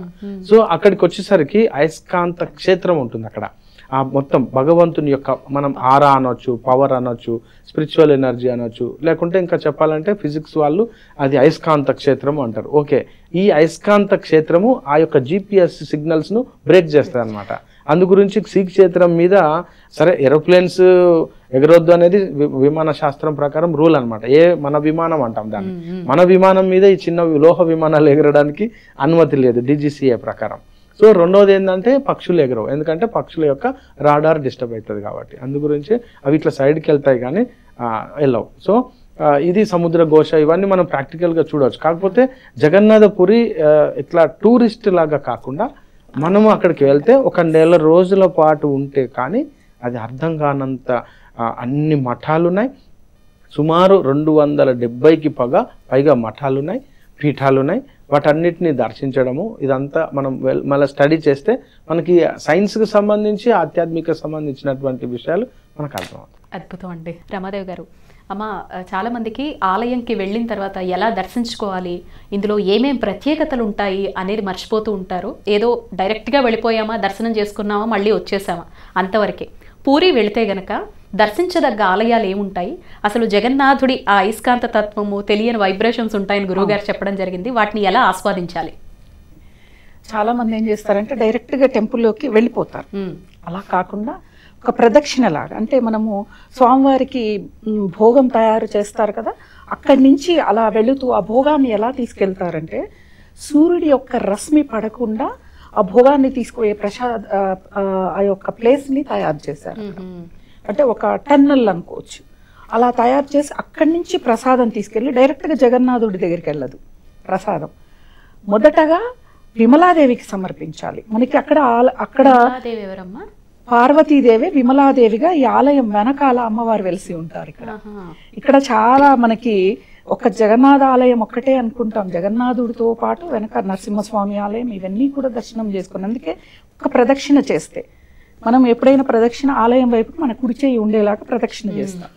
సో అక్కడికి వచ్చేసరికి అయస్కాంత క్షేత్రం ఉంటుంది అక్కడ. ఆ మొత్తం భగవంతుని యొక్క మనం ఆరా అనొచ్చు, పవర్ అనొచ్చు, స్పిరిచువల్ ఎనర్జీ అనొచ్చు, లేకుంటే ఇంకా చెప్పాలంటే ఫిజిక్స్ వాళ్ళు అది అయస్కాంత క్షేత్రము అంటారు. ఓకే, ఈ అయస్కాంత క్షేత్రము ఆ యొక్క జిపిఎస్ సిగ్నల్స్ను బ్రేక్ చేస్తుంది అనమాట. అందు గురించి శ్రీ క్షేత్రం మీద సరే ఏరోప్లేన్స్ ఎగరొద్దు అనేది విమాన శాస్త్రం ప్రకారం రూల్ అనమాట. మన విమానం అంటాం దాన్ని. మన విమానం మీద ఈ చిన్న లోహ విమానాలు ఎగరడానికి అనుమతి లేదు DGCA ప్రకారం. సో రెండోది ఏంటంటే పక్షులు ఎగరవు, ఎందుకంటే పక్షుల యొక్క రాడార్ డిస్టర్బ్ అవుతుంది కాబట్టి. అందు గురించి అవి ఇట్లా సైడ్కి వెళ్తాయి కానీ వెళ్ళవు. సో ఇది సముద్ర ఘోష, ఇవన్నీ మనం ప్రాక్టికల్గా చూడవచ్చు. కాకపోతే జగన్నాథపురి ఇట్లా టూరిస్ట్ లాగా కాకుండా మనము అక్కడికి వెళ్తే ఒక నెల రోజుల పాటు ఉంటే కానీ అది అర్థం కానంత అన్ని మఠాలు ఉన్నాయి. సుమారు 270కి పైగా మఠాలు ఉన్నాయి, పీఠాలు ఉన్నాయి. వాటన్నిటిని దర్శించడము ఇదంతా మనం మళ్ళీ స్టడీ చేస్తే మనకి సైన్స్కి సంబంధించి ఆధ్యాత్మిక సంబంధించినటువంటి విషయాలు మనకు అర్థమవుతాయి. అద్భుతం అండి. రమాదేవి గారు, అమ్మ చాలామందికి ఆలయంకి వెళ్ళిన తర్వాత ఎలా దర్శించుకోవాలి, ఇందులో ఏమేం ప్రత్యేకతలు ఉంటాయి అనేది మర్చిపోతూ ఉంటారు. ఏదో డైరెక్ట్గా వెళ్ళిపోయామా, దర్శనం చేసుకున్నామా, మళ్ళీ వచ్చేసామా, అంతవరకే. పూరి వెళితే గనక దర్శించదగ్గ ఆలయాలు ఏముంటాయి, అసలు జగన్నాథుడి ఆ అయస్కాంత తత్వము, తెలియని వైబ్రేషన్స్ ఉంటాయని గురువుగారు చెప్పడం జరిగింది, వాటిని ఎలా ఆస్వాదించాలి? చాలా మంది ఏం చేస్తారంటే డైరెక్ట్గా టెంపుల్లోకి వెళ్ళిపోతారు. అలా కాకుండా ఒక ప్రదక్షిణ లాగా, అంటే మనము స్వామివారికి భోగం తయారు చేస్తారు కదా, అక్కడి నుంచి అలా వెళుతూ ఆ భోగాన్ని ఎలా తీసుకెళ్తారంటే సూర్యుడి యొక్క రశ్మి పడకుండా ఆ భోగాన్ని తీసుకుపోయే ఆ యొక్క ప్లేస్ని తయారు చేశారు. అంటే ఒక టన్నల్ అనుకోవచ్చు. అలా తయారు చేసి అక్కడి నుంచి ప్రసాదం తీసుకెళ్ళి డైరెక్ట్గా జగన్నాథుడి దగ్గరికి వెళ్ళదు. ప్రసాదం మొదటగా విమలాదేవికి సమర్పించాలి. మనకి అక్కడ పార్వతీదేవి విమలాదేవిగా ఈ ఆలయం వెనకాల అమ్మవారు వెలిసి ఉంటారు. ఇక్కడ చాలా మనకి ఒక జగన్నాథ ఆలయం ఒక్కటే అనుకుంటాం, జగన్నాథుడితో పాటు వెనక నరసింహస్వామి ఆలయం, ఇవన్నీ కూడా దర్శనం చేసుకుని. అందుకే ఒక ప్రదక్షిణ చేస్తే మనం ఎప్పుడైనా ప్రదక్షిణ ఆలయం వైపు మన కుడి చేయి ఉండేలాగా ప్రదక్షిణ చేస్తాం.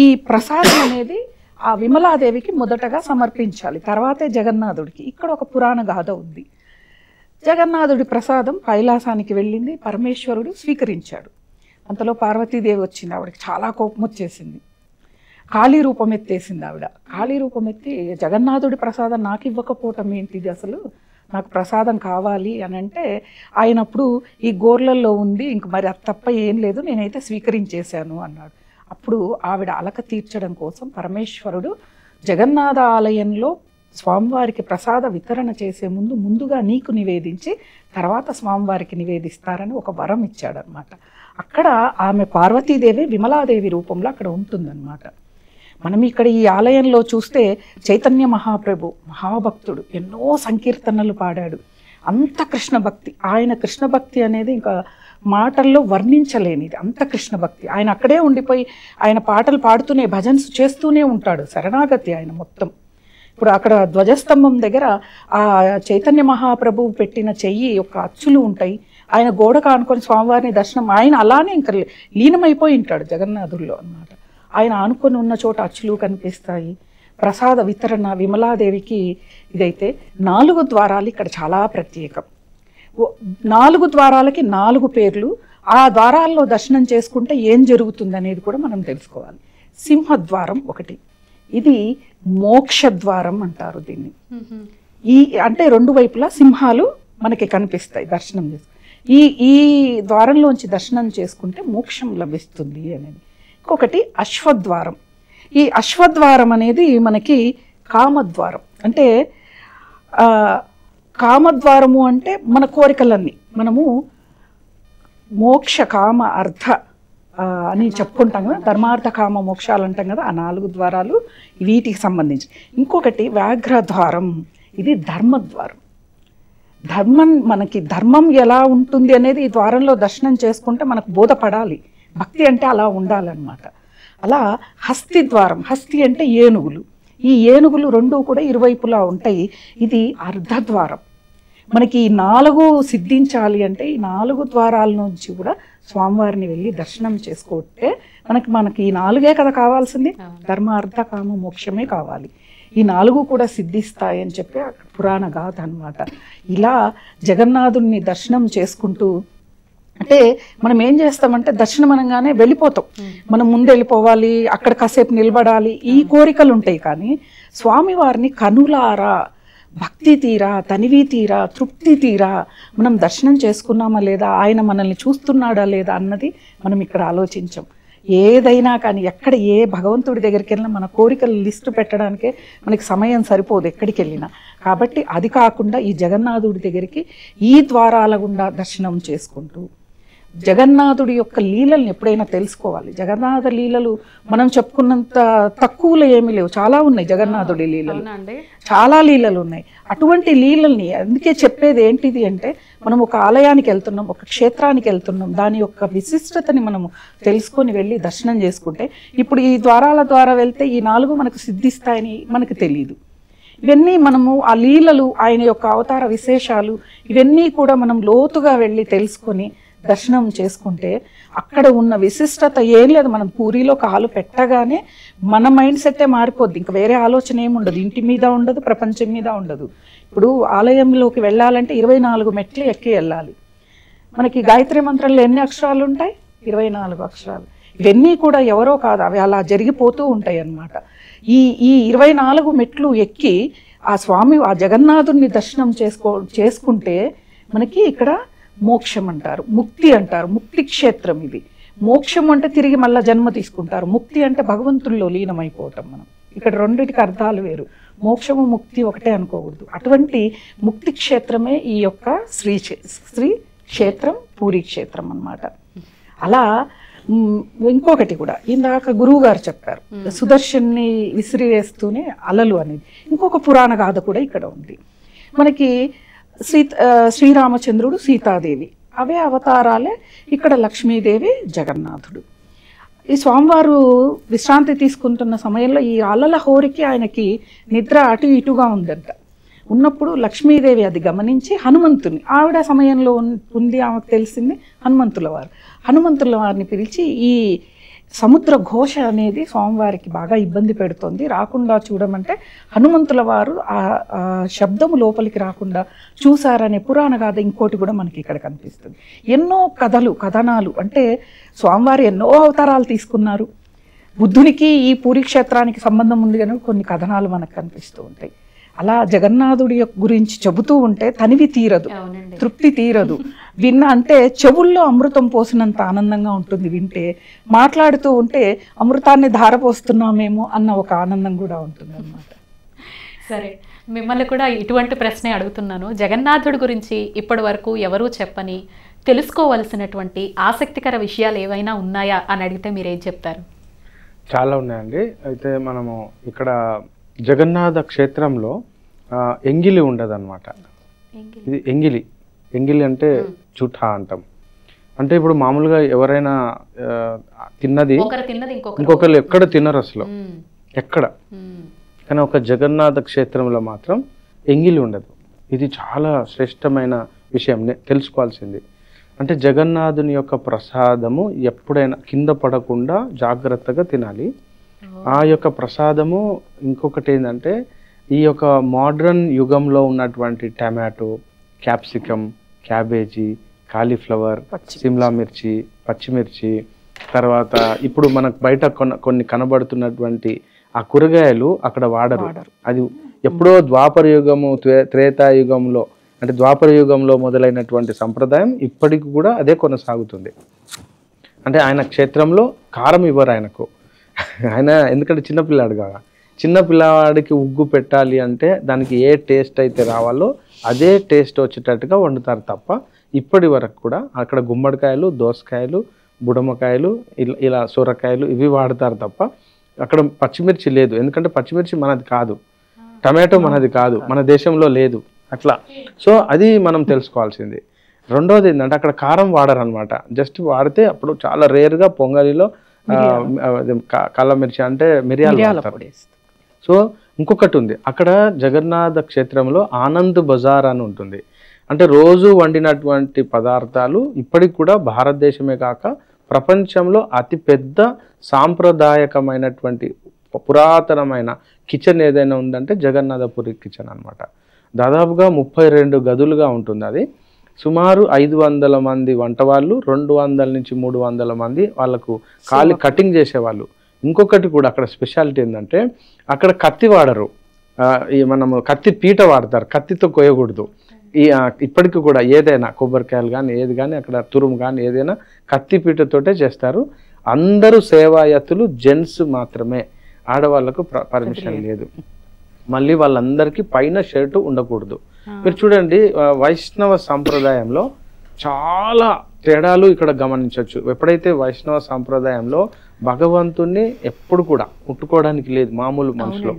ఈ ప్రసాదం అనేది ఆ విమలాదేవికి మొదటగా సమర్పించాలి, తర్వాతే జగన్నాథుడికి. ఇక్కడ ఒక పురాణ గాథ ఉంది. జగన్నాథుడి ప్రసాదం కైలాసానికి వెళ్ళింది, పరమేశ్వరుడు స్వీకరించాడు. అంతలో పార్వతీదేవి వచ్చింది, ఆవిడకి చాలా కోపం వచ్చేసింది. కాళీ రూపం ఎత్తేసింది ఆవిడ. కాళీ రూపం ఎత్తి జగన్నాథుడి ప్రసాదం నాకు ఇవ్వకపోవటం ఏంటిది, అసలు నాకు ప్రసాదం కావాలి అని అంటే, ఆయనప్పుడు ఈ గోర్లల్లో ఉంది, ఇంక మరి అది తప్ప ఏం లేదు, నేనైతే స్వీకరించేశాను అన్నాడు. అప్పుడు ఆవిడ అలక తీర్చడం కోసం పరమేశ్వరుడు జగన్నాథ ఆలయంలో స్వామివారికి ప్రసాద వితరణ చేసే ముందుగా నీకు నివేదించి తర్వాత స్వామివారికి నివేదిస్తారని ఒక వరం ఇచ్చాడనమాట. అక్కడ ఆమె పార్వతీదేవి విమలాదేవి రూపంలో అక్కడ ఉంటుందన్నమాట. మనం ఇక్కడ ఈ ఆలయంలో చూస్తే చైతన్య మహాప్రభు మహాభక్తుడు, ఎన్నో సంకీర్తనలు పాడాడు. అంత కృష్ణ భక్తి, ఆయన కృష్ణ భక్తి అనేది ఇంకా మాటల్లో వర్ణించలేనిది, అంత కృష్ణ భక్తి. ఆయన అక్కడే ఉండిపోయి ఆయన పాటలు పాడుతూనే భజన్స్ చేస్తూనే ఉంటాడు, శరణాగతి ఆయన మొత్తం. ఇప్పుడు అక్కడ ధ్వజస్తంభం దగ్గర ఆ చైతన్య మహాప్రభువు పెట్టిన చెయ్యి యొక్క అచ్చులు ఉంటాయి. ఆయన గోడ కానుకొని స్వామివారిని దర్శనం, ఆయన అలానే ఇంకా లీనమైపోయి ఉంటాడు జగన్నాథుల్లో అన్నమాట. ఆయన ఆనుకొని ఉన్న చోట అచ్చులు కనిపిస్తాయి. ప్రసాద వితరణ విమలాదేవికి ఇదైతే 4 ద్వారాలు ఇక్కడ చాలా ప్రత్యేకం. 4 ద్వారాలకి 4 పేర్లు. ఆ ద్వారాల్లో దర్శనం చేసుకుంటే ఏం జరుగుతుంది అనేది కూడా మనం తెలుసుకోవాలి. సింహద్వారం ఒకటి, ఇది మోక్షద్వారం అంటారు దీన్ని. ఈ అంటే రెండు వైపులా సింహాలు మనకి కనిపిస్తాయి దర్శనం చేసి. ఈ ఈ ద్వారంలోంచి దర్శనం చేసుకుంటే మోక్షం లభిస్తుంది అనేది. ఇంకొకటి అశ్వద్వారం. ఈ అశ్వద్వారం అనేది మనకి కామద్వారం. అంటే కామద్వారము అంటే మన కోరికలన్నీ మనము మోక్ష కామ అర్థ అని చెప్పుకుంటాం కదా, ధర్మార్థ కామ మోక్షాలు అంటాం కదా, ఆ 4 ద్వారాలు వీటికి సంబంధించి. ఇంకొకటి వ్యాఘ్రద్వారం, ఇది ధర్మద్వారం. మనకి ధర్మం ఎలా ఉంటుంది అనేది ఈ ద్వారంలో దర్శనం చేసుకుంటే మనకు బోధపడాలి. భక్తి అంటే అలా ఉండాలన్నమాట. అలా హస్తి ద్వారం. హస్తి అంటే ఏనుగులు. ఈ ఏనుగులు రెండు కూడా ఇరువైపులా ఉంటాయి. ఇది అర్ధద్వారం. మనకి ఈ 4 సిద్ధించాలి అంటే ఈ 4 ద్వారాల నుంచి కూడా స్వామివారిని వెళ్ళి దర్శనం చేసుకుంటే మనకి ఈ 4 కదా కావాల్సింది, ధర్మ అర్థ కామ మోక్షమే కావాలి. ఈ 4 కూడా సిద్ధిస్తాయని చెప్పి పురాణ గాథ అనమాట. ఇలా జగన్నాథుడిని దర్శనం చేసుకుంటూ, అంటే మనం ఏం చేస్తామంటే దర్శనం అనగానే వెళ్ళిపోతాం, మనం ముందు వెళ్ళిపోవాలి, అక్కడ కాసేపు నిలబడాలి, ఈ కోరికలు ఉంటాయి. కానీ స్వామివారిని కనులారా, భక్తి తీరా, తనివి తీరా, తృప్తి తీరా మనం దర్శనం చేసుకున్నామా లేదా, ఆయన మనల్ని చూస్తున్నాడా లేదా అన్నది మనం ఇక్కడ ఆలోచించాం. ఏదైనా కానీ ఎక్కడ ఏ భగవంతుడి దగ్గరికి వెళ్ళినా మన కోరికలు లిస్టు పెట్టడానికే మనకి సమయం సరిపోదు ఎక్కడికి వెళ్ళినా. కాబట్టి అది కాకుండా ఈ జగన్నాథుడి దగ్గరికి ఈ ద్వారాల గుండా దర్శనం చేసుకుంటూ జగన్నాథుడి యొక్క లీలల్ని ఎప్పుడైనా తెలుసుకోవాలి. జగన్నాథ లీలలు మనం చెప్పుకున్నంత తక్కువలో ఏమీ లేవు, చాలా ఉన్నాయి జగన్నాథుడి లీలలు, చాలా లీలలు ఉన్నాయి. అటువంటి లీలల్ని అందుకే చెప్పేది ఏంటిది అంటే, మనం ఒక ఆలయానికి వెళ్తున్నాం, ఒక క్షేత్రానికి వెళ్తున్నాం, దాని యొక్క విశిష్టతని మనము తెలుసుకొని వెళ్ళి దర్శనం చేసుకుంటే, ఇప్పుడు ఈ ద్వారాల ద్వారా వెళ్తే ఈ 4 మనకు సిద్ధిస్తాయని మనకు తెలియదు. ఇవన్నీ మనము ఆ లీలలు, ఆయన యొక్క అవతార విశేషాలు, ఇవన్నీ కూడా మనం లోతుగా వెళ్ళి తెలుసుకొని దర్శనం చేసుకుంటే అక్కడ ఉన్న విశిష్టత ఏం లేదు. మనం పూరిలో కాలు పెట్టగానే మన మైండ్ సెట్టే మారిపోద్ది. ఇంకా వేరే ఆలోచన ఏముండదు, ఇంటి మీద ఉండదు, ప్రపంచం మీద ఉండదు. ఇప్పుడు ఆలయంలోకి వెళ్ళాలంటే 24 మెట్లు ఎక్కి వెళ్ళాలి. మనకి గాయత్రి మంత్రంలో ఎన్ని అక్షరాలు ఉంటాయి? 24 అక్షరాలు. ఇవన్నీ కూడా ఎవరో కాదు, అవి అలా జరిగిపోతూ ఉంటాయి అన్నమాట. ఈ 24 మెట్లు ఎక్కి ఆ స్వామి, ఆ జగన్నాథుడిని దర్శనం చేసుకుంటే మనకి ఇక్కడ మోక్షం అంటారు, ముక్తి అంటారు. ముక్తి క్షేత్రం ఇది. మోక్షం అంటే తిరిగి మళ్ళీ జన్మ తీసుకుంటారు, ముక్తి అంటే భగవంతుల్లో లీనమైపోవటం. మనం ఇక్కడ రెండిటికి అర్థాలు వేరు. మోక్షము ముక్తి ఒకటే అనుకోకూడదు. అటువంటి ముక్తి క్షేత్రమే ఈ యొక్క శ్రీ క్షేత్రం, పూరి క్షేత్రం అన్నమాట. అలా ఇంకొకటి కూడా ఇందాక గురువు గారు చెప్పారు, సుదర్శన్ని విసిరివేస్తూనే అలలు అనేది. ఇంకొక పురాణ గాథ కూడా ఇక్కడ ఉంది మనకి. శ్రీరామచంద్రుడు, సీతాదేవి అవే అవతారాలే. ఇక్కడ లక్ష్మీదేవి, జగన్నాథుడు. ఈ స్వామివారు విశ్రాంతి తీసుకుంటున్న సమయంలో ఈ అలల హోరికి ఆయనకి నిద్ర అటు ఇటుగా ఉందంట. ఉన్నప్పుడు లక్ష్మీదేవి అది గమనించి హనుమంతుని, ఆవిడ సమయంలో ఉంది, ఆమెకు తెలిసింది హనుమంతుల వారిని పిలిచి, ఈ సముద్ర ఘోష అనేది స్వామివారికి బాగా ఇబ్బంది పెడుతోంది, రాకుండా చూడమంటే హనుమంతుల వారు ఆ శబ్దము లోపలికి రాకుండా చూసారనే పురాణ గాథ ఇంకోటి కూడా మనకి ఇక్కడ కనిపిస్తుంది. ఎన్నో కథనాలు, అంటే స్వామివారు ఎన్నో అవతారాలు తీసుకున్నారు. బుద్ధునికి ఈ పూరి క్షేత్రానికి సంబంధం ఉంది కనుక కొన్ని కథనాలు మనకు కనిపిస్తూ ఉంటాయి. అలా జగన్నాథుడి గురించి చెబుతూ ఉంటే తనివి తీరదు, తృప్తి తీరదు. అంటే చెవుల్లో అమృతం పోసినంత ఆనందంగా ఉంటుంది వింటే. మాట్లాడుతూ ఉంటే అమృతాన్ని ధారపోస్తున్నామేమో అన్న ఒక ఆనందం కూడా ఉంటుంది అన్నమాట. సరే, మిమ్మల్ని కూడా ఇటువంటి ప్రశ్నే అడుగుతున్నాను. జగన్నాథుడి గురించి ఇప్పటి వరకు ఎవరూ చెప్పని, తెలుసుకోవలసినటువంటి ఆసక్తికర విషయాలు ఏవైనా ఉన్నాయా అని అడిగితే మీరేం చెప్తారు? చాలా ఉన్నాయండి. అయితే మనము ఇక్కడ జగన్నాథ క్షేత్రంలో ఎంగిలి ఉండదన్నమాట. ఇది ఎంగిలి అంటే చుఠా అంటాం. అంటే ఇప్పుడు మామూలుగా ఎవరైనా తిన్నది ఇంకొకరు ఎక్కడ తినరు అసలు, ఎక్కడ. కానీ ఒక జగన్నాథ క్షేత్రంలో మాత్రం ఎంగిలి ఉండదు. ఇది చాలా శ్రేష్టమైన విషయం, తెలుసుకోవాల్సింది. అంటే జగన్నాథుని యొక్క ప్రసాదము ఎప్పుడైనా కింద పడకుండా జాగ్రత్తగా తినాలి. ఆ యొక్క ప్రసాదము ఇంకొకటి ఏంటంటే, ఈ యొక్క మోడ్రన్ యుగంలో ఉన్నటువంటి tomato, capsicum, cabbage, cauliflower, Shimla మిర్చి, పచ్చిమిర్చి, తర్వాత ఇప్పుడు మనకు బయట కొన్ని కనబడుతున్నటువంటి ఆ కూరగాయలు అక్కడ వాడరు. అది ఎప్పుడో ద్వాపర యుగము త్రేతాయుగంలో అంటే ద్వాపర యుగంలో మొదలైనటువంటి సంప్రదాయం ఇప్పటికి కూడా అదే కొనసాగుతుంది. అంటే ఆయన క్షేత్రంలో కారం ఇవ్వరు ఆయనకు. ఆయన ఎందుకంటే చిన్నపిల్లాడు కదా, చిన్న పిల్లవాడికి ఉగ్గు పెట్టాలి అంటే దానికి ఏ టేస్ట్ అయితే రావాలో అదే టేస్ట్ వచ్చేటట్టుగా వండుతారు తప్ప ఇప్పటి వరకు కూడా అక్కడ గుమ్మడికాయలు, దోసకాయలు, బుడమకాయలు, ఇలా సొరకాయలు ఇవి వాడతారు తప్ప అక్కడ పచ్చిమిర్చి లేదు. ఎందుకంటే పచ్చిమిర్చి మనది కాదు, టమాటో మనది కాదు, మన దేశంలో లేదు అట్లా. సో అది మనం తెలుసుకోవాల్సింది. రెండోది ఏంటంటే అక్కడ కారం వాడరు అనమాట. జస్ట్ వాడితే అప్పుడు చాలా రేర్గా పొంగలిలో కళ్ళ మిర్చి అంటే మిరియాలు. సో ఇంకొకటి ఉంది అక్కడ జగన్నాథ క్షేత్రంలో ఆనంద్ బజార్ అని ఉంటుంది. అంటే రోజు వండినటువంటి పదార్థాలు ఇప్పటికి కూడా భారతదేశమే కాక ప్రపంచంలో అతిపెద్ద సాంప్రదాయకమైనటువంటి పురాతనమైన కిచెన్ ఏదైనా ఉందంటే జగన్నాథపురి కిచెన్ అనమాట. దాదాపుగా 32 గదులుగా ఉంటుంది అది. సుమారు 500 మంది వంట వాళ్ళు, 200 నుంచి 300 మంది వాళ్ళకు కాలి కటింగ్ చేసేవాళ్ళు. ఇంకొకటి కూడా అక్కడ స్పెషాలిటీ ఏంటంటే అక్కడ కత్తి వాడరు, మనము కత్తి పీట వాడతారు, కత్తితో కోయకూడదు. ఇప్పటికి కూడా ఏదైనా కొబ్బరికాయలు కానీ ఏది కానీ అక్కడ తురుము కానీ ఏదైనా కత్తి పీటతోటే చేస్తారు. అందరూ సేవాయతులు, జెంట్స్ మాత్రమే, ఆడవాళ్లకు పర్మిషన్ లేదు. మళ్ళీ వాళ్ళందరికీ పైన షర్టు ఉండకూడదు. మీరు చూడండి వైష్ణవ సంప్రదాయంలో చాలా తేడాలు ఇక్కడ గమనించవచ్చు. ఎప్పుడైతే వైష్ణవ సంప్రదాయంలో భగవంతుణ్ణి ఎప్పుడు కూడా ముట్టుకోవడానికి లేదు మామూలు మనుషులు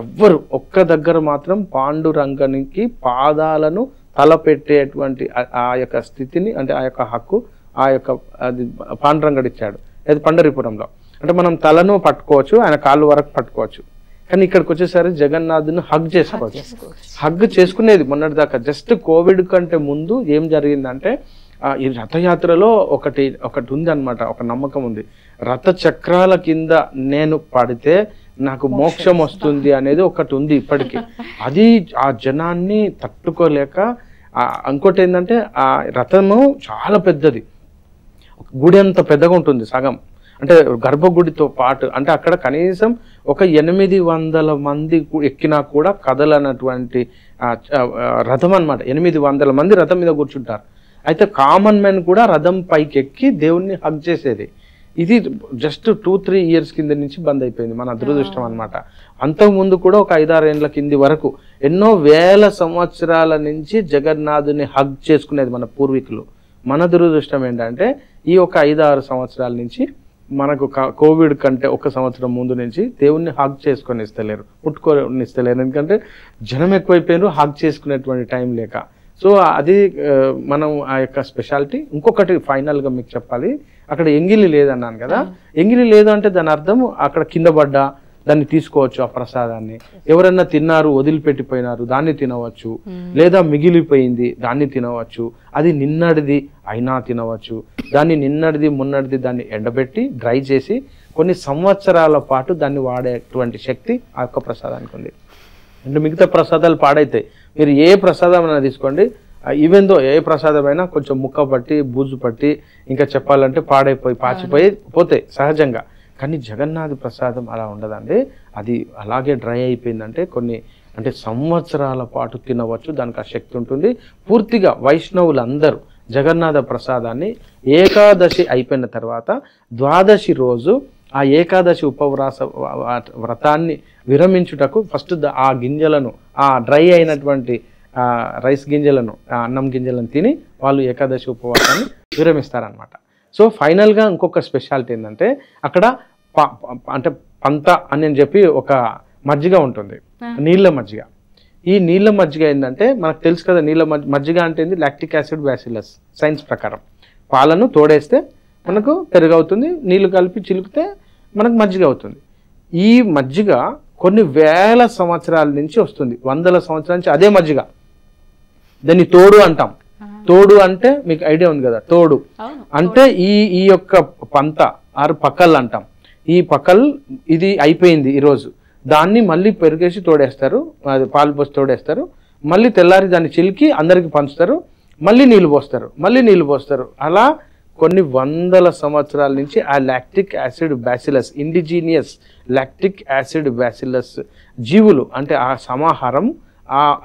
ఎవ్వరు. ఒక్క దగ్గర మాత్రం పాండురంగనికి పాదాలను తలపెట్టేటువంటి ఆ యొక్క స్థితిని అంటే ఆ యొక్క హక్కు ఆ యొక్క అది పాండురంగడు ఇచ్చాడు. అది పండరీపురంలో. అంటే మనం తలను పట్టుకోవచ్చు, ఆయన కాళ్ళు వరకు పట్టుకోవచ్చు. కానీ ఇక్కడికి వచ్చేసరి జగన్నాథుని హగ్ చేసుకోవచ్చు. హగ్ చేసుకునేది మొన్నటిదాకా. జస్ట్ కోవిడ్ కంటే ముందు ఏం జరిగిందంటే ఈ రథయాత్రలో ఒకటి ఉంది అనమాట, ఒక నమ్మకం ఉంది. రథ చక్రాల కింద నేను పడితే నాకు మోక్షం వస్తుంది అనేది ఒకటి ఉంది ఇప్పటికీ. అది ఆ జనాన్ని తట్టుకోలేక ఇంకోటి ఏంటంటే ఆ రథము చాలా పెద్దది, గుడి అంత పెద్దగా ఉంటుంది సగం. అంటే గర్భగుడితో పాటు అంటే అక్కడ కనీసం ఒక 800 మంది ఎక్కినా కూడా కదలనటువంటి రథం అనమాట. 800 మంది రథం మీద కూర్చుంటారు. అయితే కామన్ మ్యాన్ కూడా రథం పైకి ఎక్కి దేవుణ్ణి హగ్ చేసేది. ఇది జస్ట్ 2-3 ఇయర్స్ కింద నుంచి బంద్ అయిపోయింది, మన అదృష్టం అనమాట. అంతకుముందు కూడా ఒక 5-6 ఏళ్ల కింది వరకు ఎన్నో వేల సంవత్సరాల నుంచి జగన్నాథుని హగ్ చేసుకునేది మన పూర్వీకులు. మన దురదృష్టం ఏంటంటే ఈ ఒక 5-6 సంవత్సరాల నుంచి మనకు కోవిడ్ కంటే 1 సంవత్సరం ముందు నుంచి దేవుణ్ణి హగ్ చేసుకొని ఇస్తలేరు, ముట్టుకొని ఇస్తలేరు. ఎందుకంటే జనం ఎక్కువైపోయినారు, హగ్ చేసుకునేటువంటి టైం లేక. సో అది మనం ఆ యొక్క స్పెషాలిటీ. ఇంకొకటి ఫైనల్గా మీకు చెప్పాలి, అక్కడ ఎంగిలి లేదన్నాను కదా. ఎంగిలి లేదు అంటే దాని అర్థం అక్కడ కింద పడ్డా దాన్ని తీసుకోవచ్చు, ఆ ప్రసాదాన్ని. ఎవరన్నా తిన్నారు వదిలిపెట్టిపోయినారు దాన్ని తినవచ్చు, లేదా మిగిలిపోయింది దాన్ని తినవచ్చు. అది నిన్నటిది అయినా తినవచ్చు. దాన్ని నిన్నటిది మొన్నటిది దాన్ని ఎండబెట్టి డ్రై చేసి కొన్ని సంవత్సరాల పాటు దాన్ని వాడేటువంటి శక్తి ఆ యొక్క ప్రసాదానికి ఉంది. అంటే మిగతా ప్రసాదాలు పాడైతాయి. మీరు ఏ ప్రసాదం అయినా తీసుకోండి, ఈవెన్ దో ఏ ప్రసాదమైనా కొంచెం ముక్క పట్టి బూజు పట్టి ఇంకా చెప్పాలంటే పాడైపోయి పాచిపోయి పోతాయి సహజంగా. కానీ జగన్నాథ ప్రసాదం అలా ఉండదండి. అది అలాగే డ్రై అయిపోయిందంటే కొన్ని అంటే సంవత్సరాల పాటు తినవచ్చు, దానికి ఆ శక్తి ఉంటుంది. పూర్తిగా వైష్ణవులందరూ జగన్నాథ ప్రసాదాన్ని ఏకాదశి అయిపోయిన తర్వాత ద్వాదశి రోజు ఆ ఏకాదశి ఉపవాస వ్రతాన్ని విరమించుటకు ఫస్ట్ ఆ గింజలను, ఆ డ్రై అయినటువంటి రైస్ గింజలను, అన్నం గింజలను తిని వాళ్ళు ఏకాదశి ఉపవాసాన్ని విరమిస్తారనమాట. సో ఫైనల్గా ఇంకొక స్పెషాలిటీ ఏంటంటే అక్కడ అంటే పంత అని చెప్పి ఒక మజ్జిగ ఉంటుంది, నీళ్ళ మజ్జిగ. ఈ నీళ్ళ మజ్జిగ ఏంటంటే మనకు తెలుసు కదా, నీళ్ళ మజ్జిగ అంటే ఏంది, లాక్టిక్ యాసిడ్ బ్యాసిలస్ సైన్స్ ప్రకారం. పాలను తోడేస్తే మనకు పెరుగు అవుతుంది, నీళ్లు కలిపి చిలుకితే మనకు మజ్జిగ అవుతుంది. ఈ మజ్జిగ కొన్ని వేల సంవత్సరాల నుంచి వస్తుంది, 100ల సంవత్సరాల నుంచి అదే మజ్జిగ. దాన్ని తోడు అంటాం. తోడు అంటే మీకు ఐడియా ఉంది కదా, తోడు అంటే ఈ యొక్క పంత ఆరు పక్కల్ అంటాం. ఈ పక్కల్ ఇది అయిపోయింది ఈరోజు, దాన్ని మళ్ళీ పెరుగేసి తోడేస్తారు, అది పాలు పోసి తోడేస్తారు. మళ్ళీ తెల్లారి దాన్ని చిలికి అందరికి పంచుతారు, మళ్ళీ నీళ్ళు పోస్తారు, మళ్ళీ నీళ్ళు పోస్తారు. అలా కొన్ని వందల సంవత్సరాల నుంచి ఆ lactic acid bacillus, indigenous lactic acid bacillus జీవులు అంటే ఆ సమాహారం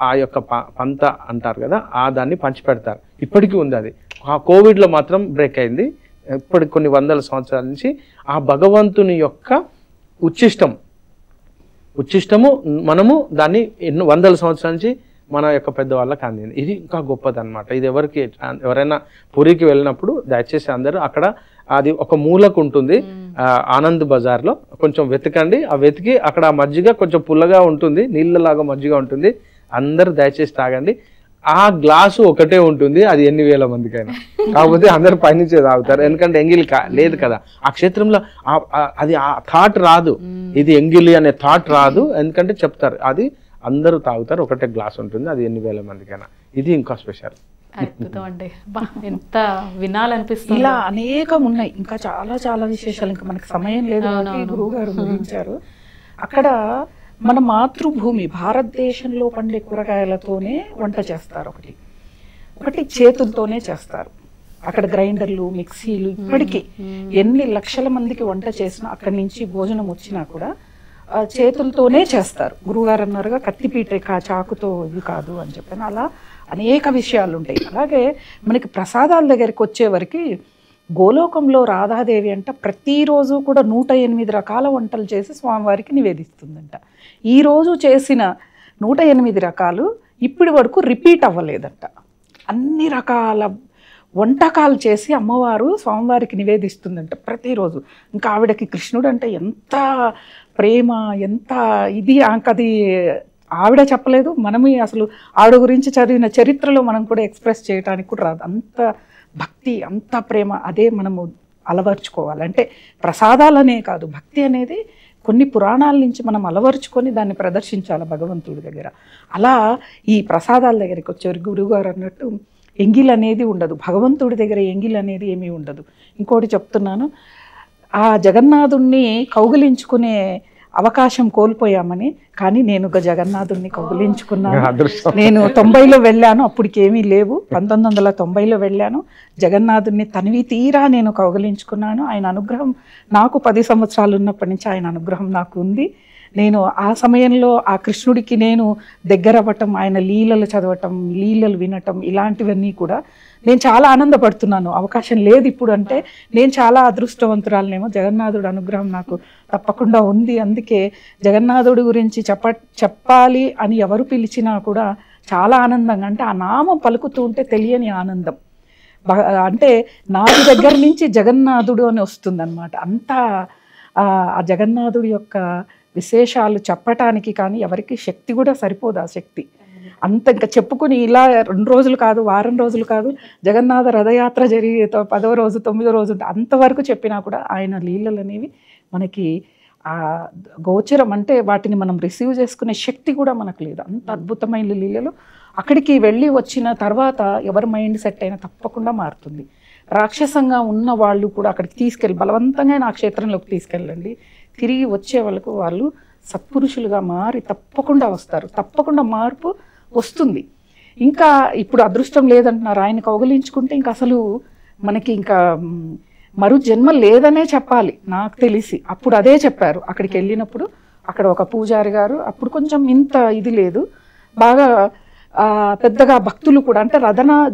ఆ యొక్క పంత అంటారు కదా, ఆ దాన్ని పంచిపెడతారు. ఇప్పటికీ ఉంది అది. ఆ కోవిడ్లో మాత్రం బ్రేక్ అయింది. ఇప్పటికి కొన్ని వందల సంవత్సరాల నుంచి ఆ భగవంతుని యొక్క ఉచ్చిష్టము మనము దాన్ని ఎన్నో వందల సంవత్సరాల నుంచి మన యొక్క పెద్దవాళ్ళకి అందింది. ఇది ఇంకా గొప్పది అనమాట. ఇది ఎవరైనా పూరికి వెళ్ళినప్పుడు దయచేసి అందరూ అక్కడ అది ఒక మూలకు ఉంటుంది, ఆనంద్ బజార్లో కొంచెం వెతకండి. ఆ వెతికి అక్కడ మజ్జిగ కొంచెం పుల్లగా ఉంటుంది, నీళ్ళలాగా మజ్జిగ ఉంటుంది. అందరూ దయచేసి తాగండి. ఆ గ్లాసు ఒకటే ఉంటుంది, అది ఎన్ని వేల మందికైనా. కాకపోతే అందరు పైనుంచే తాగుతారు, ఎందుకంటే ఎంగిలి లేదు కదా ఆ క్షేత్రంలో. అది ఆ థాట్ రాదు, ఇది ఎంగిలి అనే థాట్ రాదు, ఎందుకంటే చెప్తారు అది అందరూ తాగుతారు. ఒకటే గ్లాస్ ఉంటుంది, అది ఎన్ని వేల మందికైనా. ఇది ఇంకా స్పెషల్. అద్భుతం అండి, ఎంత వినాలనిపిస్తుంది. ఇలా అనేకం ఉన్నాయి, ఇంకా చాలా చాలా విశేషాలు. ఇంకా మనకి సమయం లేదు, గురువు గారు ముగించారు. అక్కడ మన మాతృభూమి భారతదేశంలో పండే కూరగాయలతోనే వంట చేస్తారు. ఒకటి చేతులతోనే చేస్తారు. అక్కడ గ్రైండర్లు, మిక్సీలు, ఇప్పటికీ ఎన్ని లక్షల మందికి వంట చేసినా అక్కడి నుంచి భోజనం వచ్చినా కూడా చేతులతోనే చేస్తారు. గురువుగారు అన్నారుగా కత్తిపీట చాకుతో ఇవి కాదు అని చెప్పాను. అలా అనేక విషయాలు ఉంటాయి. అలాగే మనకి ప్రసాదాల దగ్గరికి వచ్చేవరకు గోలోకంలో రాధాదేవి అంట ప్రతిరోజు కూడా 108 రకాల వంటలు చేసి స్వామివారికి నివేదిస్తుందంట. ఈరోజు చేసిన 108 రకాలు ఇప్పటి వరకు రిపీట్ అవ్వలేదంట. అన్ని రకాల వంటకాలు చేసి అమ్మవారు స్వామివారికి నివేదిస్తుందంట ప్రతిరోజు. ఇంకా ఆవిడకి కృష్ణుడు అంటే ఎంత ప్రేమ, ఎంత ఇది అది ఆవిడ చెప్పలేదు, మనమే అసలు ఆవిడ గురించి చదివిన చరిత్రలో మనం కూడా ఎక్స్ప్రెస్ చేయడానికి కూడా రాదు. అంత భక్తి, అంత ప్రేమ, అదే మనము అలవర్చుకోవాలి. అంటే ప్రసాదాలనే కాదు, భక్తి అనేది కొన్ని పురాణాల నుంచి మనం అలవర్చుకొని దాన్ని ప్రదర్శించాలి భగవంతుడి దగ్గర. అలా ఈ ప్రసాదాల దగ్గరికి వచ్చేవారు గురువుగారు అన్నట్టు ఎంగిల్ అనేది ఉండదు భగవంతుడి దగ్గర, ఎంగిల్ అనేది ఏమీ ఉండదు. ఇంకోటి చెప్తున్నాను, ఆ జగన్నాథుణ్ణి కౌగిలించుకునే అవకాశం కోల్పోయామని, కానీ నేను జగన్నాథుణ్ణి కౌగిలించుకున్నాను. నేను 90లో వెళ్ళాను, అప్పటికేమీ లేవు. 1990లో వెళ్ళాను. జగన్నాథుణ్ణి తనివి తీరా నేను కౌగిలించుకున్నాను. ఆయన అనుగ్రహం నాకు 10 సంవత్సరాలు ఉన్నప్పటి నుంచి ఆయన అనుగ్రహం నాకు ఉంది. నేను ఆ సమయంలో ఆ కృష్ణుడికి నేను దగ్గర అవ్వటం, ఆయన లీలలు చదవటం, లీలలు వినటం, ఇలాంటివన్నీ కూడా నేను చాలా ఆనందపడుతున్నాను. అవకాశం లేదు ఇప్పుడు అంటే నేను చాలా అదృష్టవంతురాలనేమో. జగన్నాథుడు అనుగ్రహం నాకు తప్పకుండా ఉంది. అందుకే జగన్నాథుడి గురించి చెప్పాలి అని ఎవరు పిలిచినా కూడా చాలా ఆనందంగా, అంటే ఆ నామం పలుకుతూ ఉంటే తెలియని ఆనందం. అంటే నాది దగ్గర నుంచి జగన్నాథుడు అని వస్తుందన్నమాట. అంతా ఆ జగన్నాథుడి యొక్క విశేషాలు చెప్పటానికి కానీ ఎవరికి శక్తి కూడా సరిపోదు. ఆ శక్తి అంత ఇంకా చెప్పుకుని ఇలా 2 రోజులు కాదు, వారం రోజులు కాదు, జగన్నాథ రథయాత్ర జరిగే 10వ రోజు 9వ రోజు అంతవరకు చెప్పినా కూడా ఆయన లీలలు అనేవి మనకి ఆ గోచరం, అంటే వాటిని మనం రిసీవ్ చేసుకునే శక్తి కూడా మనకు లేదు. అంత అద్భుతమైన లీలలు. అక్కడికి వెళ్ళి వచ్చిన తర్వాత ఎవరి మైండ్ సెట్ అయినా తప్పకుండా మారుతుంది. రాక్షసంగా ఉన్న వాళ్ళు కూడా అక్కడికి తీసుకెళ్ళి బలవంతంగా నా క్షేత్రంలోకి తీసుకెళ్ళండి, తిరిగి వచ్చే వాళ్ళకు వాళ్ళు సత్పురుషులుగా మారి తప్పకుండా వస్తారు. తప్పకుండా మార్పు వస్తుంది. ఇంకా ఇప్పుడు అదృష్టం లేదంటున్నారు, ఆయన కౌగిలించుకుంటే ఇంకా అసలు మనకి ఇంకా మరు జన్మ లేదనే చెప్పాలి నాకు తెలిసి. అప్పుడు అదే చెప్పారు అక్కడికి వెళ్ళినప్పుడు. అక్కడ ఒక పూజారి గారు, అప్పుడు కొంచెం ఇంత ఇది లేదు, బాగా పెద్దగా భక్తులు కూడా, అంటే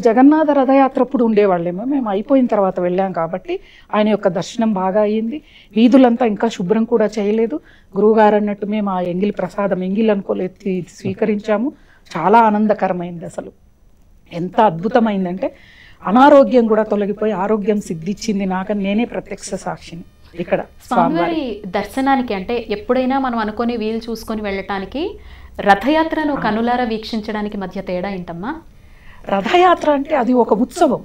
జగన్నాథ రథయాత్ర అప్పుడు ఉండేవాళ్ళేమో, మేము అయిపోయిన తర్వాత వెళ్ళాం కాబట్టి ఆయన యొక్క దర్శనం బాగా అయ్యింది. వీధులంతా ఇంకా శుభ్రం కూడా చేయలేదు. గురువుగారు అన్నట్టు మేము ఆ ఎంగిలి ప్రసాదం, ఎంగిలి అనుకోలేదు, స్వీకరించాము. చాలా ఆనందకరమైంది. అసలు ఎంత అద్భుతమైందంటే అనారోగ్యం కూడా తొలగిపోయి ఆరోగ్యం సిద్ధించింది నాకని నేనే ప్రత్యక్ష సాక్షిని. ఇక్కడ స్వామివారి దర్శనానికి అంటే ఎప్పుడైనా మనం అనుకొని వీలు చూసుకొని వెళ్ళటానికి రథయాత్రను కనులారా వీక్షించడానికి మధ్య తేడా ఏంటమ్మా? రథయాత్ర అంటే అది ఒక ఉత్సవం.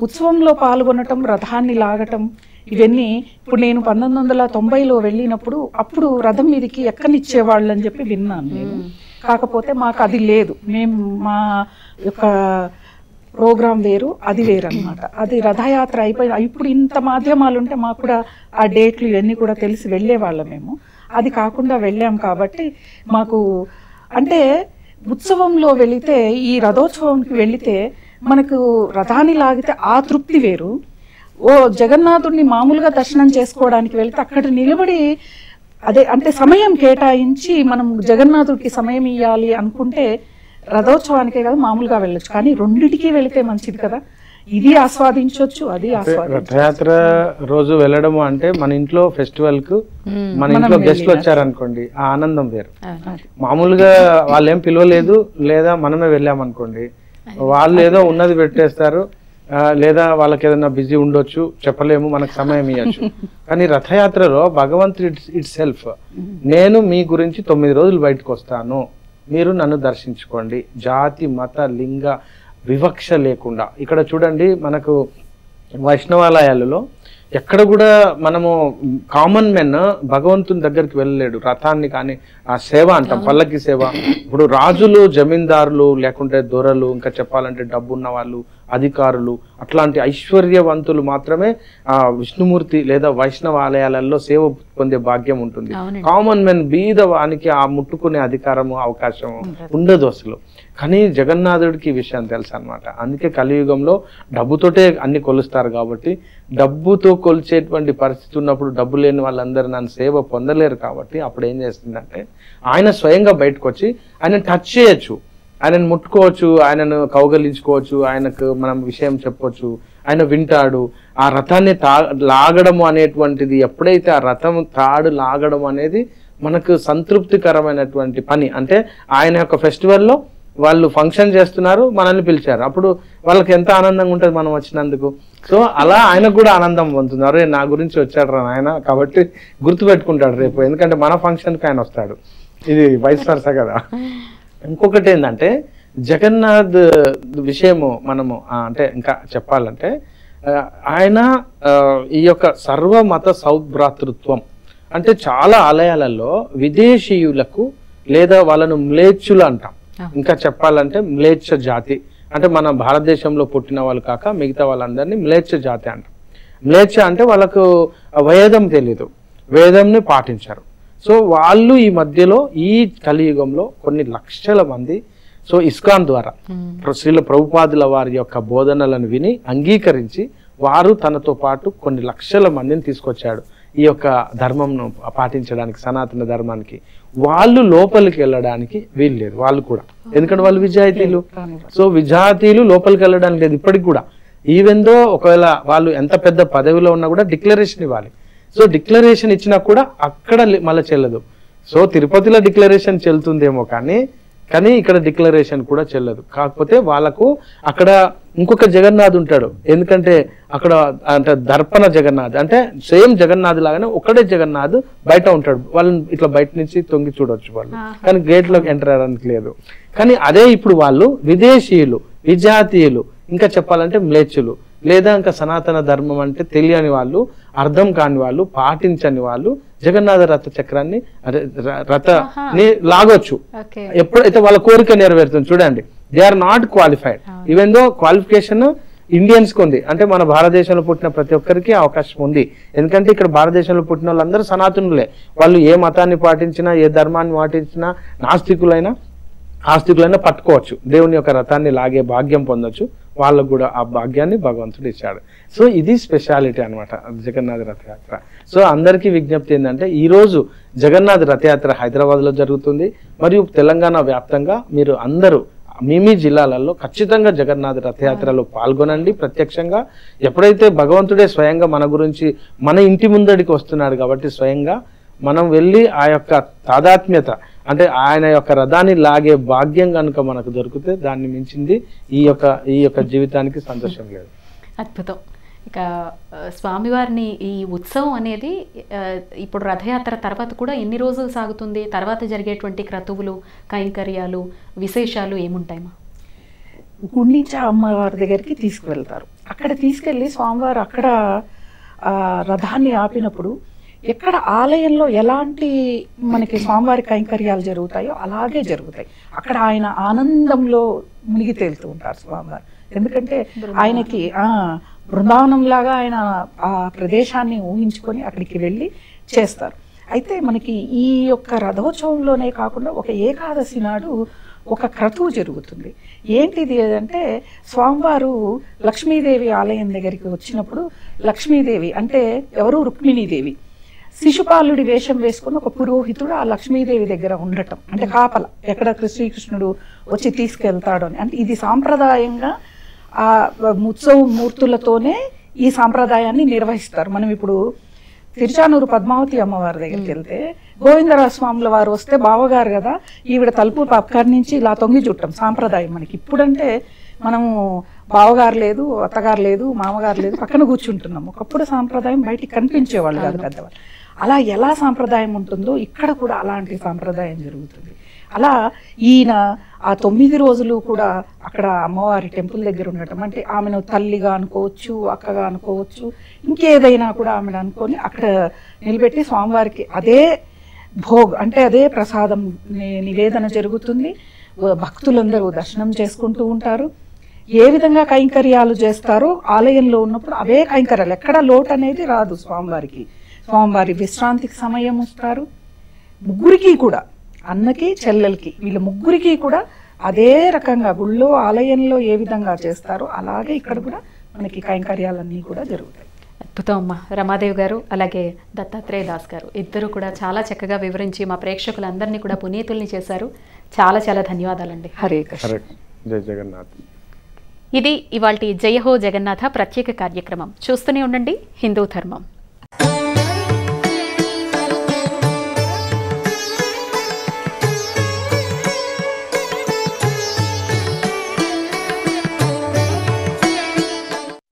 ఉత్సవంలో పాల్గొనటం, రథాన్ని లాగటం, ఇవన్నీ ఇప్పుడు నేను 1990లో వెళ్ళినప్పుడు అప్పుడు రథం మీదకి ఎక్కనిచ్చేవాళ్ళు అని చెప్పి విన్నాను నేను. కాకపోతే మాకు అది లేదు. మేము మా యొక్క ప్రోగ్రాం వేరు, అది వేరు అనమాట. అది రథయాత్ర అయిపోయి ఇప్పుడు ఇంత మాధ్యమాలు ఉంటే మాకు కూడా ఆ డేట్లు ఇవన్నీ కూడా తెలిసి వెళ్ళేవాళ్ళం మేము. అది కాకుండా వెళ్ళాం కాబట్టి మాకు అంటే ఉత్సవంలో వెళితే, ఈ రథోత్సవంకి వెళితే మనకు రథాన్ని లాగితే ఆ తృప్తి వేరు. ఓ జగన్నాథుడిని మామూలుగా దర్శనం చేసుకోవడానికి వెళ్తే అక్కడ నిలబడి అదే అంటే సమయం కేటాయించి మనం జగన్నాథుడికి సమయం ఇవ్వాలి అనుకుంటే రథోత్సవానికే కదా మామూలుగా వెళ్ళొచ్చు, కానీ రెండిటికి వెళితే మంచిది కదా, ఇది ఆస్వాదించవచ్చు అది రథయాత్ర రోజు వెళ్ళడము అంటే మన ఇంట్లో ఫెస్టివల్ కు మన ఇంట్లో గెస్ట్లు వచ్చారనుకోండి ఆ ఆనందం వేరు. మామూలుగా వాళ్ళు ఏం పిలవలేదు లేదా మనమే వెళ్ళామనుకోండి వాళ్ళు ఏదో ఉన్నది పెట్టేస్తారు, లేదా వాళ్ళకి ఏదైనా బిజీ ఉండొచ్చు, చెప్పలేము, మనకు సమయం ఇవ్వచ్చు. కానీ రథయాత్రలో భగవంతుడు ఇట్ సెల్ఫ్ నేను మీ గురించి 9 రోజులు బయటకు వస్తాను, మీరు నన్ను దర్శించుకోండి, జాతి మత లింగ వివక్ష లేకుండా. ఇక్కడ చూడండి మనకు వైష్ణవాలయాలలో ఎక్కడ కూడా మనము కామన్ మెన్ భగవంతుని దగ్గరికి వెళ్ళలేడు. రథాన్ని కానీ ఆ సేవ అంటాం, పల్లకి సేవ. ఇప్పుడు రాజులు, జమీందారులు, లేకుంటే దొరలు, ఇంకా చెప్పాలంటే డబ్బున్న వాళ్ళు, అధికారులు, అట్లాంటి ఐశ్వర్యవంతులు మాత్రమే ఆ విష్ణుమూర్తి లేదా వైష్ణవ ఆలయాలలో సేవ పొందే భాగ్యం ఉంటుంది. కామన్ మెన్ బీద వానికి ఆ ముట్టుకునే అధికారము అవకాశం ఉండదు అసలు. కానీ జగన్నాథుడికి ఈ విషయం తెలుసు అనమాట. అందుకే కలియుగంలో డబ్బుతోటే అన్ని కొలుస్తారు కాబట్టి, డబ్బుతో కొలిచేటువంటి పరిస్థితి ఉన్నప్పుడు డబ్బు లేని వాళ్ళందరూ నన్ను సేవ పొందలేరు కాబట్టి అప్పుడు ఏం చేస్తుందంటే ఆయన స్వయంగా బయటకు వచ్చి ఆయన టచ్ చేయొచ్చు, ఆయనను ముట్టుకోవచ్చు, ఆయనను కౌగలించుకోవచ్చు, ఆయనకు మనం విషయం చెప్పొచ్చు, ఆయన వింటాడు. ఆ రథాన్ని లాగడము అనేటువంటిది ఎప్పుడైతే ఆ రథం తాడు లాగడం అనేది మనకు సంతృప్తికరమైనటువంటి పని. అంటే ఆయన యొక్క ఫెస్టివల్లో వాళ్ళు ఫంక్షన్ చేస్తున్నారు, మనల్ని పిలిచారు, అప్పుడు వాళ్ళకి ఎంత ఆనందంగా ఉంటుంది మనం వచ్చినందుకు. సో అలా ఆయనకు కూడా ఆనందం పొందుతున్నారు, నా గురించి వచ్చాడు రా ఆయన కాబట్టి గుర్తుపెట్టుకుంటాడు రేపు, ఎందుకంటే మన ఫంక్షన్కి ఆయన వస్తాడు. ఇది వైస్ వర్సా కదా. ఇంకొకటి ఏంటంటే జగన్నాథ్ విషయము మనము అంటే ఇంకా చెప్పాలంటే ఆయన ఈ యొక్క సర్వమత సౌభ్రాతృత్వం అంటే చాలా ఆలయాలలో విదేశీయులకు లేదా వాళ్ళను మ్లేచ్చులు అంటాం, ఇంకా చెప్పాలంటే మ్లేచ్ఛ జాతి అంటే మన భారతదేశంలో పుట్టిన వాళ్ళు కాక మిగతా వాళ్ళందరినీ మ్లేచ్ఛ జాతి అంటాం. మ్లేచ్ఛ అంటే వాళ్ళకు వేదం తెలీదు, వేదంని పాటించారు. సో వాళ్ళు ఈ మధ్యలో ఈ కలియుగంలో కొన్ని లక్షల మంది సో ఇస్కాన్ ద్వారా శ్రీల ప్రభుపాదుల వారి యొక్క బోధనలను విని అంగీకరించి వారు తనతో పాటు కొన్ని లక్షల మందిని తీసుకొచ్చాడు ఈ యొక్క ధర్మంను పాటించడానికి, సనాతన ధర్మానికి. వాళ్ళు లోపలికి వెళ్ళడానికి వీలు లేదు, వాళ్ళు కూడా, ఎందుకంటే వాళ్ళు విజాతీయులు. సో విజాతీయులు లోపలికి వెళ్ళడానికి లేదు ఇప్పటికి కూడా. ఈవెన్ దో ఒకవేళ వాళ్ళు ఎంత పెద్ద పదవిలో ఉన్నా కూడా డిక్లరేషన్ ఇవ్వాలి. సో డిక్లరేషన్ ఇచ్చినా కూడా అక్కడ మళ్ళీ చెల్లదు. సో తిరుపతిలో డిక్లరేషన్ చెల్లుతుందేమో కానీ ఇక్కడ డిక్లరేషన్ కూడా చెల్లదు. కాకపోతే వాళ్ళకు అక్కడ ఇంకొక జగన్నాథ్ ఉంటాడు, ఎందుకంటే అక్కడ అంటే దర్పణ జగన్నాథ్ అంటే సేమ్ జగన్నాథ్ లాగానే ఒకటే జగన్నాథ్ బయట ఉంటాడు, వాళ్ళని ఇట్లా బయట నుంచి తొంగి చూడవచ్చు వాళ్ళు, కానీ గేట్ లోకి ఎంటర్ అవ్వడానికి లేదు. కానీ అదే ఇప్పుడు వాళ్ళు విదేశీయులు, విజాతీయులు, ఇంకా చెప్పాలంటే మ్లేచ్చులు, లేదా ఇంకా సనాతన ధర్మం అంటే తెలియని వాళ్ళు, అర్థం కాని వాళ్ళు, పాటించని వాళ్ళు జగన్నాథ రథ చక్రాన్ని రథని లాగొచ్చు ఎప్పుడైతే వాళ్ళ కోరిక నెరవేరుతుంది. చూడండి, they are not qualified, even though qualification Indians కు ఉంది. అంటే మన భారతదేశంలో పుట్టిన ప్రతి ఒక్కరికి అవకాశం ఉంది, ఎందుకంటే ఇక్కడ భారతదేశంలో పుట్టిన వాళ్ళందరూ సనాతనులే. వాళ్ళు ఏ మతాన్ని పాటించినా, ఏ ధర్మాన్ని పాటించినా, నాస్తికులైనా ఆస్తికులైనా పట్టుకోవచ్చు, దేవుని యొక్క రథాన్ని లాగే భాగ్యం పొందొచ్చు. వాళ్ళకు కూడా ఆ భాగ్యాన్ని భగవంతుడు ఇచ్చాడు. సో ఇది స్పెషాలిటీ అనమాట జగన్నాథ రథయాత్ర. సో అందరికీ విజ్ఞప్తి ఏంటంటే ఈరోజు జగన్నాథ రథయాత్ర హైదరాబాద్లో జరుగుతుంది, మరియు తెలంగాణ వ్యాప్తంగా మీరు అందరూ మీ జిల్లాలలో ఖచ్చితంగా జగన్నాథ రథయాత్రలో పాల్గొనండి ప్రత్యక్షంగా. ఎప్పుడైతే భగవంతుడే స్వయంగా మన గురించి మన ఇంటి ముందడికి వస్తున్నాడు కాబట్టి స్వయంగా మనం వెళ్ళి ఆ యొక్క తాదాత్మ్యత అంటే ఆయన యొక్క రథాన్ని లాగే భాగ్యం కనుక మనకు దొరికితే దాన్ని మించింది ఈ యొక్క జీవితానికి సంతోషం లేదు. అద్భుతం. ఇక స్వామివారిని ఈ ఉత్సవం అనేది ఇప్పుడు రథయాత్ర తర్వాత కూడా ఎన్ని రోజులు సాగుతుంది? తర్వాత జరిగేటువంటి క్రతువులు, కైంకర్యాలు, విశేషాలు ఏముంటాయమ్మా? గుండీచా అమ్మవారి దగ్గరికి తీసుకువెళ్తారు. అక్కడ తీసుకెళ్ళి స్వామివారు అక్కడ రథాన్ని ఆపినప్పుడు ఎక్కడ ఆలయంలో ఎలాంటి మనకి స్వామివారి కైంకర్యాలు జరుగుతాయో అలాగే జరుగుతాయి. అక్కడ ఆయన ఆనందంలో మునిగి తేలుతూ ఉంటారు స్వామివారు. ఎందుకంటే ఆయనకి బృందావనంలాగా ఆయన ఆ ప్రదేశాన్ని ఊహించుకొని అక్కడికి వెళ్ళి చేస్తారు. అయితే మనకి ఈ యొక్క రథోత్సవంలోనే కాకుండా ఒక ఏకాదశి నాడు ఒక క్రతువు జరుగుతుంది. ఏంటిది అంటే స్వామివారు లక్ష్మీదేవి ఆలయం దగ్గరికి వచ్చినప్పుడు లక్ష్మీదేవి అంటే ఎవరు రుక్మిణీదేవి శిశుపాలుడి వేషం వేసుకుని ఒక పురోహితుడు ఆ లక్ష్మీదేవి దగ్గర ఉండటం అంటే కాపల ఎక్కడ శ్రీకృష్ణుడు వచ్చి తీసుకెళ్తాడు అని. అంటే ఇది సాంప్రదాయంగా ఆ ఉత్సవ మూర్తులతోనే ఈ సాంప్రదాయాన్ని నిర్వహిస్తారు. మనం ఇప్పుడు తిరుచానూరు పద్మావతి అమ్మవారి దగ్గరికి వెళ్తే గోవిందరాజ స్వాముల వారు వస్తే బావగారు కదా ఈవిడ తలుపు అక్కడి నుంచి ఇలా తొంగి చుట్టం సాంప్రదాయం మనకి. ఇప్పుడంటే మనము బావగారు లేదు, అత్తగారు లేదు, మామగారు లేదు, పక్కన కూర్చుంటున్నాం. ఒకప్పుడు సాంప్రదాయం బయటికి కనిపించేవాళ్ళు కాదు పెద్దవాళ్ళు. అలా ఎలా సాంప్రదాయం ఉంటుందో ఇక్కడ కూడా అలాంటి సాంప్రదాయం జరుగుతుంది. అలా ఈయన ఆ 9 రోజులు కూడా అక్కడ అమ్మవారి టెంపుల్ దగ్గర ఉండటం అంటే ఆమెను తల్లిగా అనుకోవచ్చు, అక్కగా అనుకోవచ్చు, ఇంకేదైనా కూడా ఆమెను అనుకొని అక్కడ నిలబెట్టి స్వామివారికి అదే భోగ్ అంటే అదే ప్రసాదం నివేదన జరుగుతుంది. భక్తులందరూ దర్శనం చేసుకుంటూ ఉంటారు. ఏ విధంగా కైంకర్యాలు చేస్తారో ఆలయంలో ఉన్నప్పుడు అవే కైంకర్యాలు, ఎక్కడ లోటు అనేది రాదు స్వామివారికి. స్వామివారి విశ్రాంతికి సమయం ఇస్తారు. ముగ్గురికి కూడా అన్నకి చెల్లెలకి వీళ్ళ ముగ్గురికి కూడా అదే రకంగా గుళ్ళో ఆలయంలో ఏ విధంగా చేస్తారో అలాగే ఇక్కడ కూడా మనకి కైంకర్యాలన్నీ కూడా జరుగుతాయి. అద్భుతం అమ్మ. రమాదేవి గారు అలాగే దత్తాత్రేయ దాస్ గారు ఇద్దరు కూడా చాలా చక్కగా వివరించి మా ప్రేక్షకులందరినీ కూడా పునీతుల్ని చేశారు. చాలా చాలా ధన్యవాదాలండి. హరే కృష్ణ. జై జగన్నాథ్. ఇది ఇవాల్టి జయ హో జగన్నాథ ప్రత్యేక కార్యక్రమం. చూస్తూనే ఉండండి హిందూ ధర్మం.